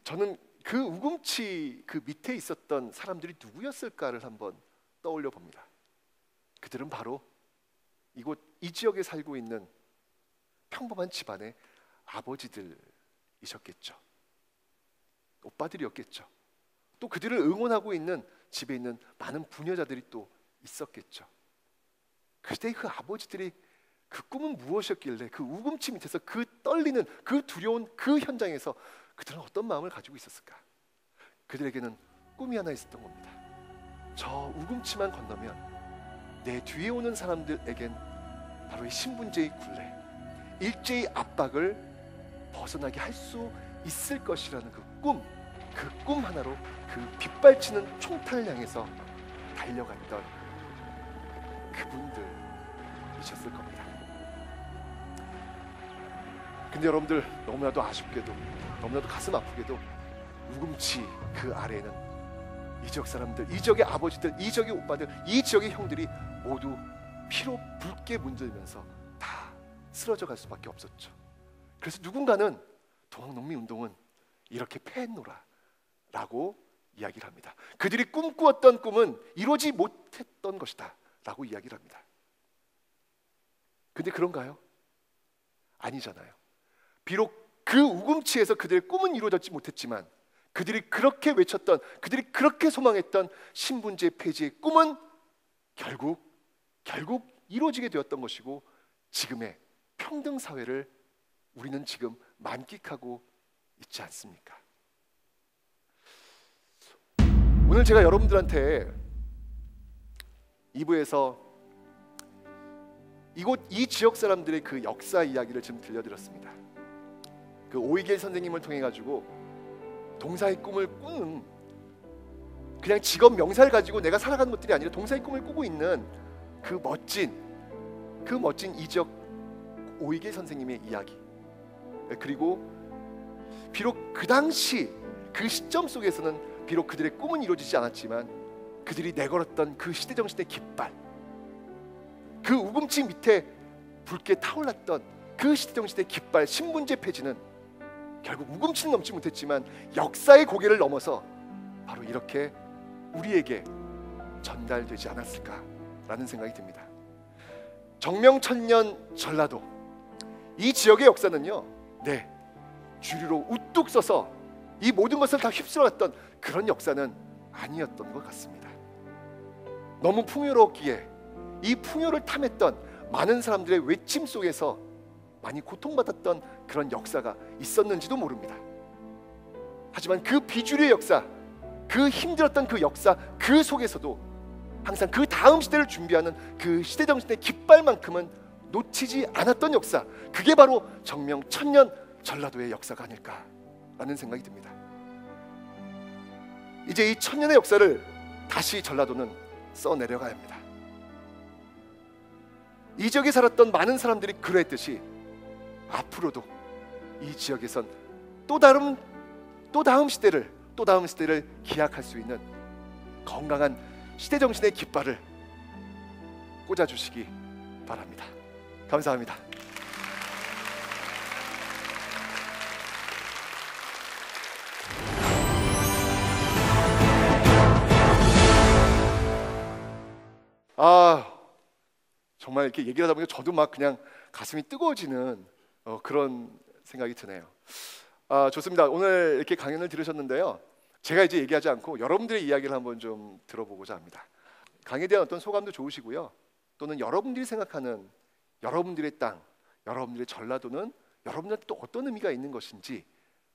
저는 그 우금치 그 밑에 있었던 사람들이 누구였을까를 한번 떠올려 봅니다. 그들은 바로 이곳 이 지역에 살고 있는 평범한 집안의 아버지들이셨겠죠. 오빠들이었겠죠. 또 그들을 응원하고 있는 집에 있는 많은 부녀자들이 또 있었겠죠. 그때 그 아버지들이 그 꿈은 무엇이었길래 그 우금치 밑에서 그 떨리는 그 두려운 그 현장에서 그들은 어떤 마음을 가지고 있었을까? 그들에게는 꿈이 하나 있었던 겁니다. 저 우금치만 건너면 내 뒤에 오는 사람들에겐 바로 이 신분제의 굴레, 일제의 압박을 벗어나게 할 수 있을 것이라는 그 꿈 하나로 그 빗발치는 총탄을 향해서 달려갔던 그분들이셨을 겁니다. 근데 여러분들, 너무나도 아쉽게도, 너무나도 가슴 아프게도 우금치 그 아래에는 이 지역 사람들, 이 지역의 아버지들, 이 지역의 오빠들, 이 지역의 형들이 모두 피로 붉게 문들면서 다 쓰러져 갈 수밖에 없었죠. 그래서 누군가는 동학농민운동은 이렇게 패했노라 라고 이야기를 합니다. 그들이 꿈꾸었던 꿈은 이루어지 못했던 것이다 라고 이야기를 합니다. 근데 그런가요? 아니잖아요. 비록 그 우금치에서 그들의 꿈은 이루어지지 못했지만 그들이 그렇게 외쳤던, 그들이 그렇게 소망했던 신분제 폐지의 꿈은 결국 이루어지게 되었던 것이고, 지금의 평등 사회를 우리는 지금 만끽하고 있지 않습니까? 오늘 제가 여러분들한테 2부에서 이 지역 사람들의 그 역사 이야기를 좀 들려드렸습니다. 그 오이길 선생님을 통해 가지고 동사의 꿈을 꾸는, 그냥 직업 명사를 가지고 내가 살아가는 것들이 아니라 동사의 꿈을 꾸고 있는 그 멋진 이 지역 오이길 선생님의 이야기, 그리고 비록 그 당시 그 시점 속에서는 비록 그들의 꿈은 이루어지지 않았지만 그들이 내걸었던 그 시대정신의 깃발, 그 우금치 밑에 붉게 타올랐던 그 시대정신의 깃발, 신분제 폐지는 결국 우금치는 넘지 못했지만 역사의 고개를 넘어서 바로 이렇게 우리에게 전달되지 않았을까라는 생각이 듭니다. 정명천년 전라도, 이 지역의 역사는요, 주류로 우뚝 서서 이 모든 것을 다 휩쓸어갔던 그런 역사는 아니었던 것 같습니다. 너무 풍요로웠기에 이 풍요를 탐했던 많은 사람들의 외침 속에서 많이 고통받았던 그런 역사가 있었는지도 모릅니다. 하지만 그 비주류의 역사, 그 힘들었던 그 역사, 그 속에서도 항상 그 다음 시대를 준비하는 그 시대정신의 깃발만큼은 놓치지 않았던 역사, 그게 바로 정명천년 전라도의 역사가 아닐까라는 생각이 듭니다. 이제 이 천년의 역사를 다시 전라도는 써내려가야 합니다. 이 지역에 살았던 많은 사람들이 그러했듯이 앞으로도 이 지역에선 또 다음 시대를 기약할 수 있는 건강한 시대정신의 깃발을 꽂아주시기 바랍니다. 감사합니다. 정말 이렇게 얘기를 하다 보니까 저도 막 그냥 가슴이 뜨거워지는 그런 생각이 드네요. 좋습니다. 오늘 이렇게 강연을 들으셨는데요, 제가 이제 얘기하지 않고 여러분들의 이야기를 한번 좀 들어보고자 합니다. 강의에 대한 어떤 소감도 좋으시고요, 또는 여러분들이 생각하는 여러분들의 땅, 여러분들의 전라도는 여러분들한테 또 어떤 의미가 있는 것인지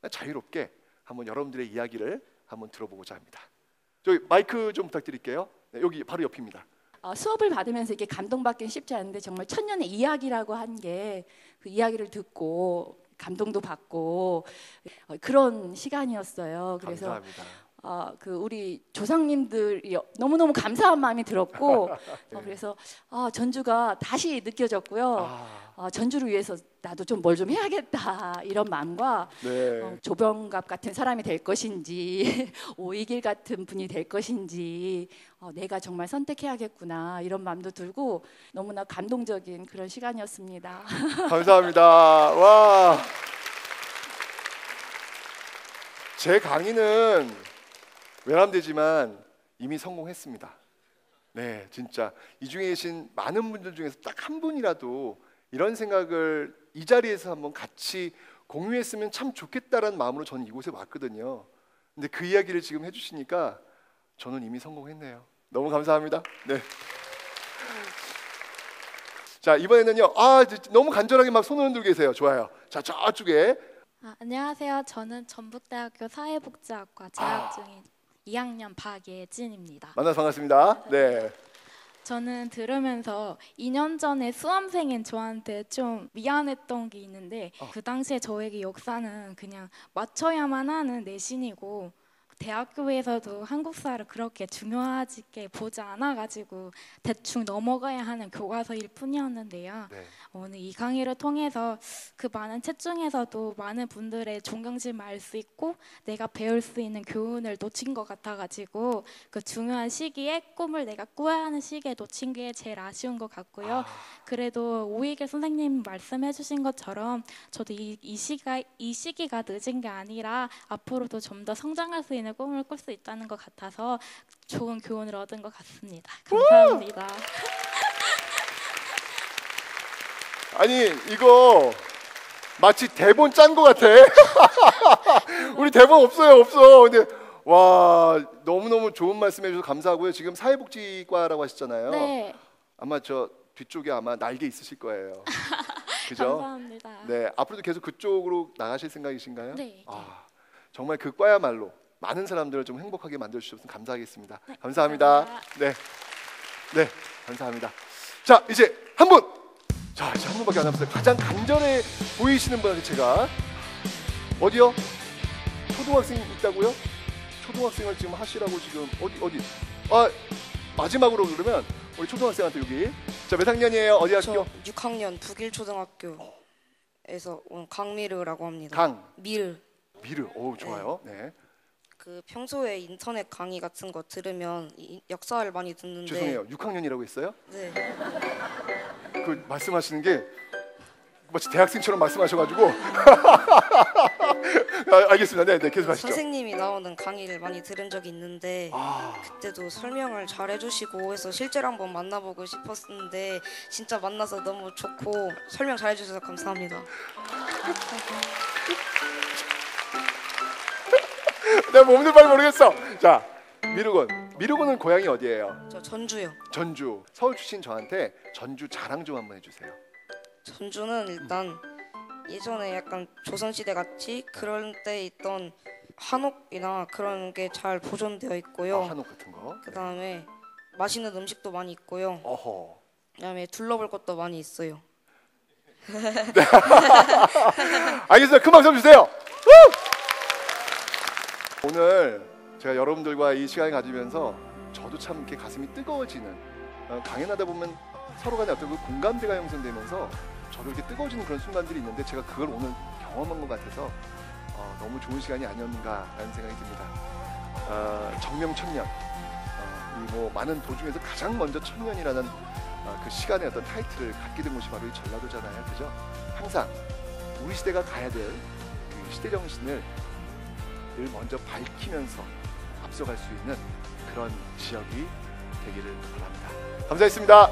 자유롭게 한번 여러분들의 이야기를 한번 들어보고자 합니다. 저기 마이크 좀 부탁드릴게요. 네, 여기 바로 옆입니다. 수업을 받으면서 이게 감동받기는 쉽지 않은데, 정말 천년의 이야기라고 한 게 그 이야기를 듣고 감동도 받고 그런 시간이었어요. 그래서 감사합니다. 그 우리 조상님들이 너무너무 감사한 마음이 들었고 네. 그래서 전주가 다시 느껴졌고요. 전주를 위해서 나도 좀 뭘 좀 해야겠다 이런 마음과 네. 조병갑 같은 사람이 될 것인지 오이길 같은 분이 될 것인지 내가 정말 선택해야겠구나 이런 마음도 들고 너무나 감동적인 그런 시간이었습니다. 감사합니다. 와, 제 강의는 외람되지만 이미 성공했습니다. 네, 진짜 이 중에 계신 많은 분들 중에서 딱 한 분이라도 이런 생각을 이 자리에서 한번 같이 공유했으면 참 좋겠다라는 마음으로 저는 이곳에 왔거든요. 근데 그 이야기를 지금 해주시니까 저는 이미 성공했네요. 너무 감사합니다. 네. 자, 이번에는요. 너무 간절하게 막 손을 흔들고 계세요. 좋아요. 자, 저쪽에. 안녕하세요. 저는 전북대학교 사회복지학과 재학 중인 2학년 박예진입니다. 만나서 반갑습니다. 네. 저는 들으면서 2년 전에 수험생인 저한테 좀 미안했던 게 있는데 그 당시에 저에게 역사는 그냥 맞춰야만 하는 내신이고 대학교에서도 한국사를 그렇게 중요하게 보지 않아가지고 대충 넘어가야 하는 교과서일 뿐이었는데요. 네. 오늘 이 강의를 통해서 그 많은 책 중에서도 많은 분들의 존경심을 알 수 있고 내가 배울 수 있는 교훈을 놓친 것 같아가지고 그 중요한 시기에 꿈을 내가 꾸어야 하는 시기에 놓친 게 제일 아쉬운 것 같고요. 그래도 오이길 선생님 말씀해주신 것처럼 저도 이 시기가 늦은 게 아니라 앞으로도 좀 더 성장할 수 있는 꿈을 꿀 수 있다는 것 같아서 좋은 교훈을 얻은 것 같습니다. 감사합니다. 아니 이거 마치 대본 짠 것 같아. 우리 대본 없어. 근데 와 너무너무 좋은 말씀해 주셔서 감사하고요. 지금 사회복지과라고 하셨잖아요. 네, 아마 저 뒤쪽에 아마 날개 있으실 거예요. 그죠? 감사합니다. 네, 앞으로도 계속 그쪽으로 나가실 생각이신가요? 네. 정말 그 과야말로 많은 사람들을 좀 행복하게 만들어 주셔서 감사하겠습니다. 네, 감사합니다. 감사합니다. 네, 감사합니다. 자, 이제 한 분. 자, 이제 한 분밖에 안 남았어요. 가장 간절해 보이시는 분한테 제가 어디요? 초등학생 있다고요? 초등학생을 지금 하시라고 지금 어디? 마지막으로 그러면 우리 초등학생한테 여기. 자, 몇 학년이에요? 어디 학교? 저 6학년 북일초등학교에서 온 강미르라고 합니다. 미르. 오, 좋아요. 네. 그 평소에 인터넷 강의 같은 거 들으면 역사를 많이 듣는데 죄송해요. 6학년이라고 했어요? 네. 그 말씀하시는 게 마치 대학생처럼 말씀하셔가지고. 알겠습니다. 네, 계속 하시죠. 선생님이 나오는 강의를 많이 들은 적이 있는데 그때도 설명을 잘 해주시고 해서 실제로 한번 만나보고 싶었는데 진짜 만나서 너무 좋고 설명 잘 해주셔서 감사합니다. 내가 몸둘 바를 모르겠어. 자, 미르군은 고향이 어디예요? 저 전주요. 전주. 서울 출신 저한테 전주 자랑 좀 한번 해주세요. 전주는 일단 예전에 약간 조선시대 같이 그런 때 있던 한옥이나 그런 게 잘 보존되어 있고요. 한옥 같은 거. 그 다음에 맛있는 음식도 많이 있고요. 어허. 그 다음에 둘러볼 것도 많이 있어요. 알겠습니다. 큰 박수 주세요. 오늘 제가 여러분들과 이 시간을 가지면서 저도 참 이렇게 가슴이 뜨거워지는 강연하다 보면 서로 간에 어떤 그 공감대가 형성되면서 저도 이렇게 뜨거워지는 그런 순간들이 있는데 제가 그걸 오늘 경험한 것 같아서 너무 좋은 시간이 아니었는가라는 생각이 듭니다. 정명천년, 이 뭐 많은 도중에서 가장 먼저 천년이라는 그 시간의 어떤 타이틀을 갖게 된 곳이 바로 이 전라도잖아요, 그죠? 항상 우리 시대가 가야 될 그 시대 정신을 늘 먼저 밝히면서 앞서갈 수 있는 그런 지역이 되기를 바랍니다. 감사했습니다.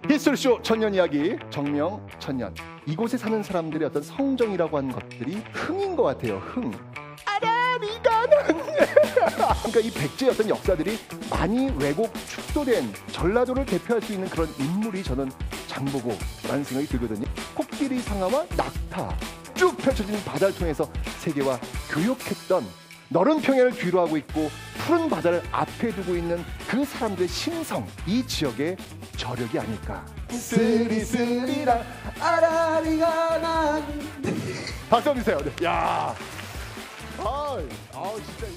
히스토리쇼 천년 이야기 정명천년. 이곳에 사는 사람들의 어떤 성정이라고 하는 것들이 흥인 것 같아요. 흥. 그러니까 이 백제의 어떤 역사들이 많이 왜곡 축소된 전라도를 대표할 수 있는 그런 인물이 저는 장보고라는 생각이 들거든요. 코끼리 상아와 낙타 쭉 펼쳐진 바다를 통해서 세계와 교역했던 너른 평야를 뒤로 하고 있고 푸른 바다를 앞에 두고 있는 그 사람들의 심성, 이 지역의 저력이 아닐까. 스리스리랑 아라리가 난 박수 한번 주세요. 네. 야, 진짜.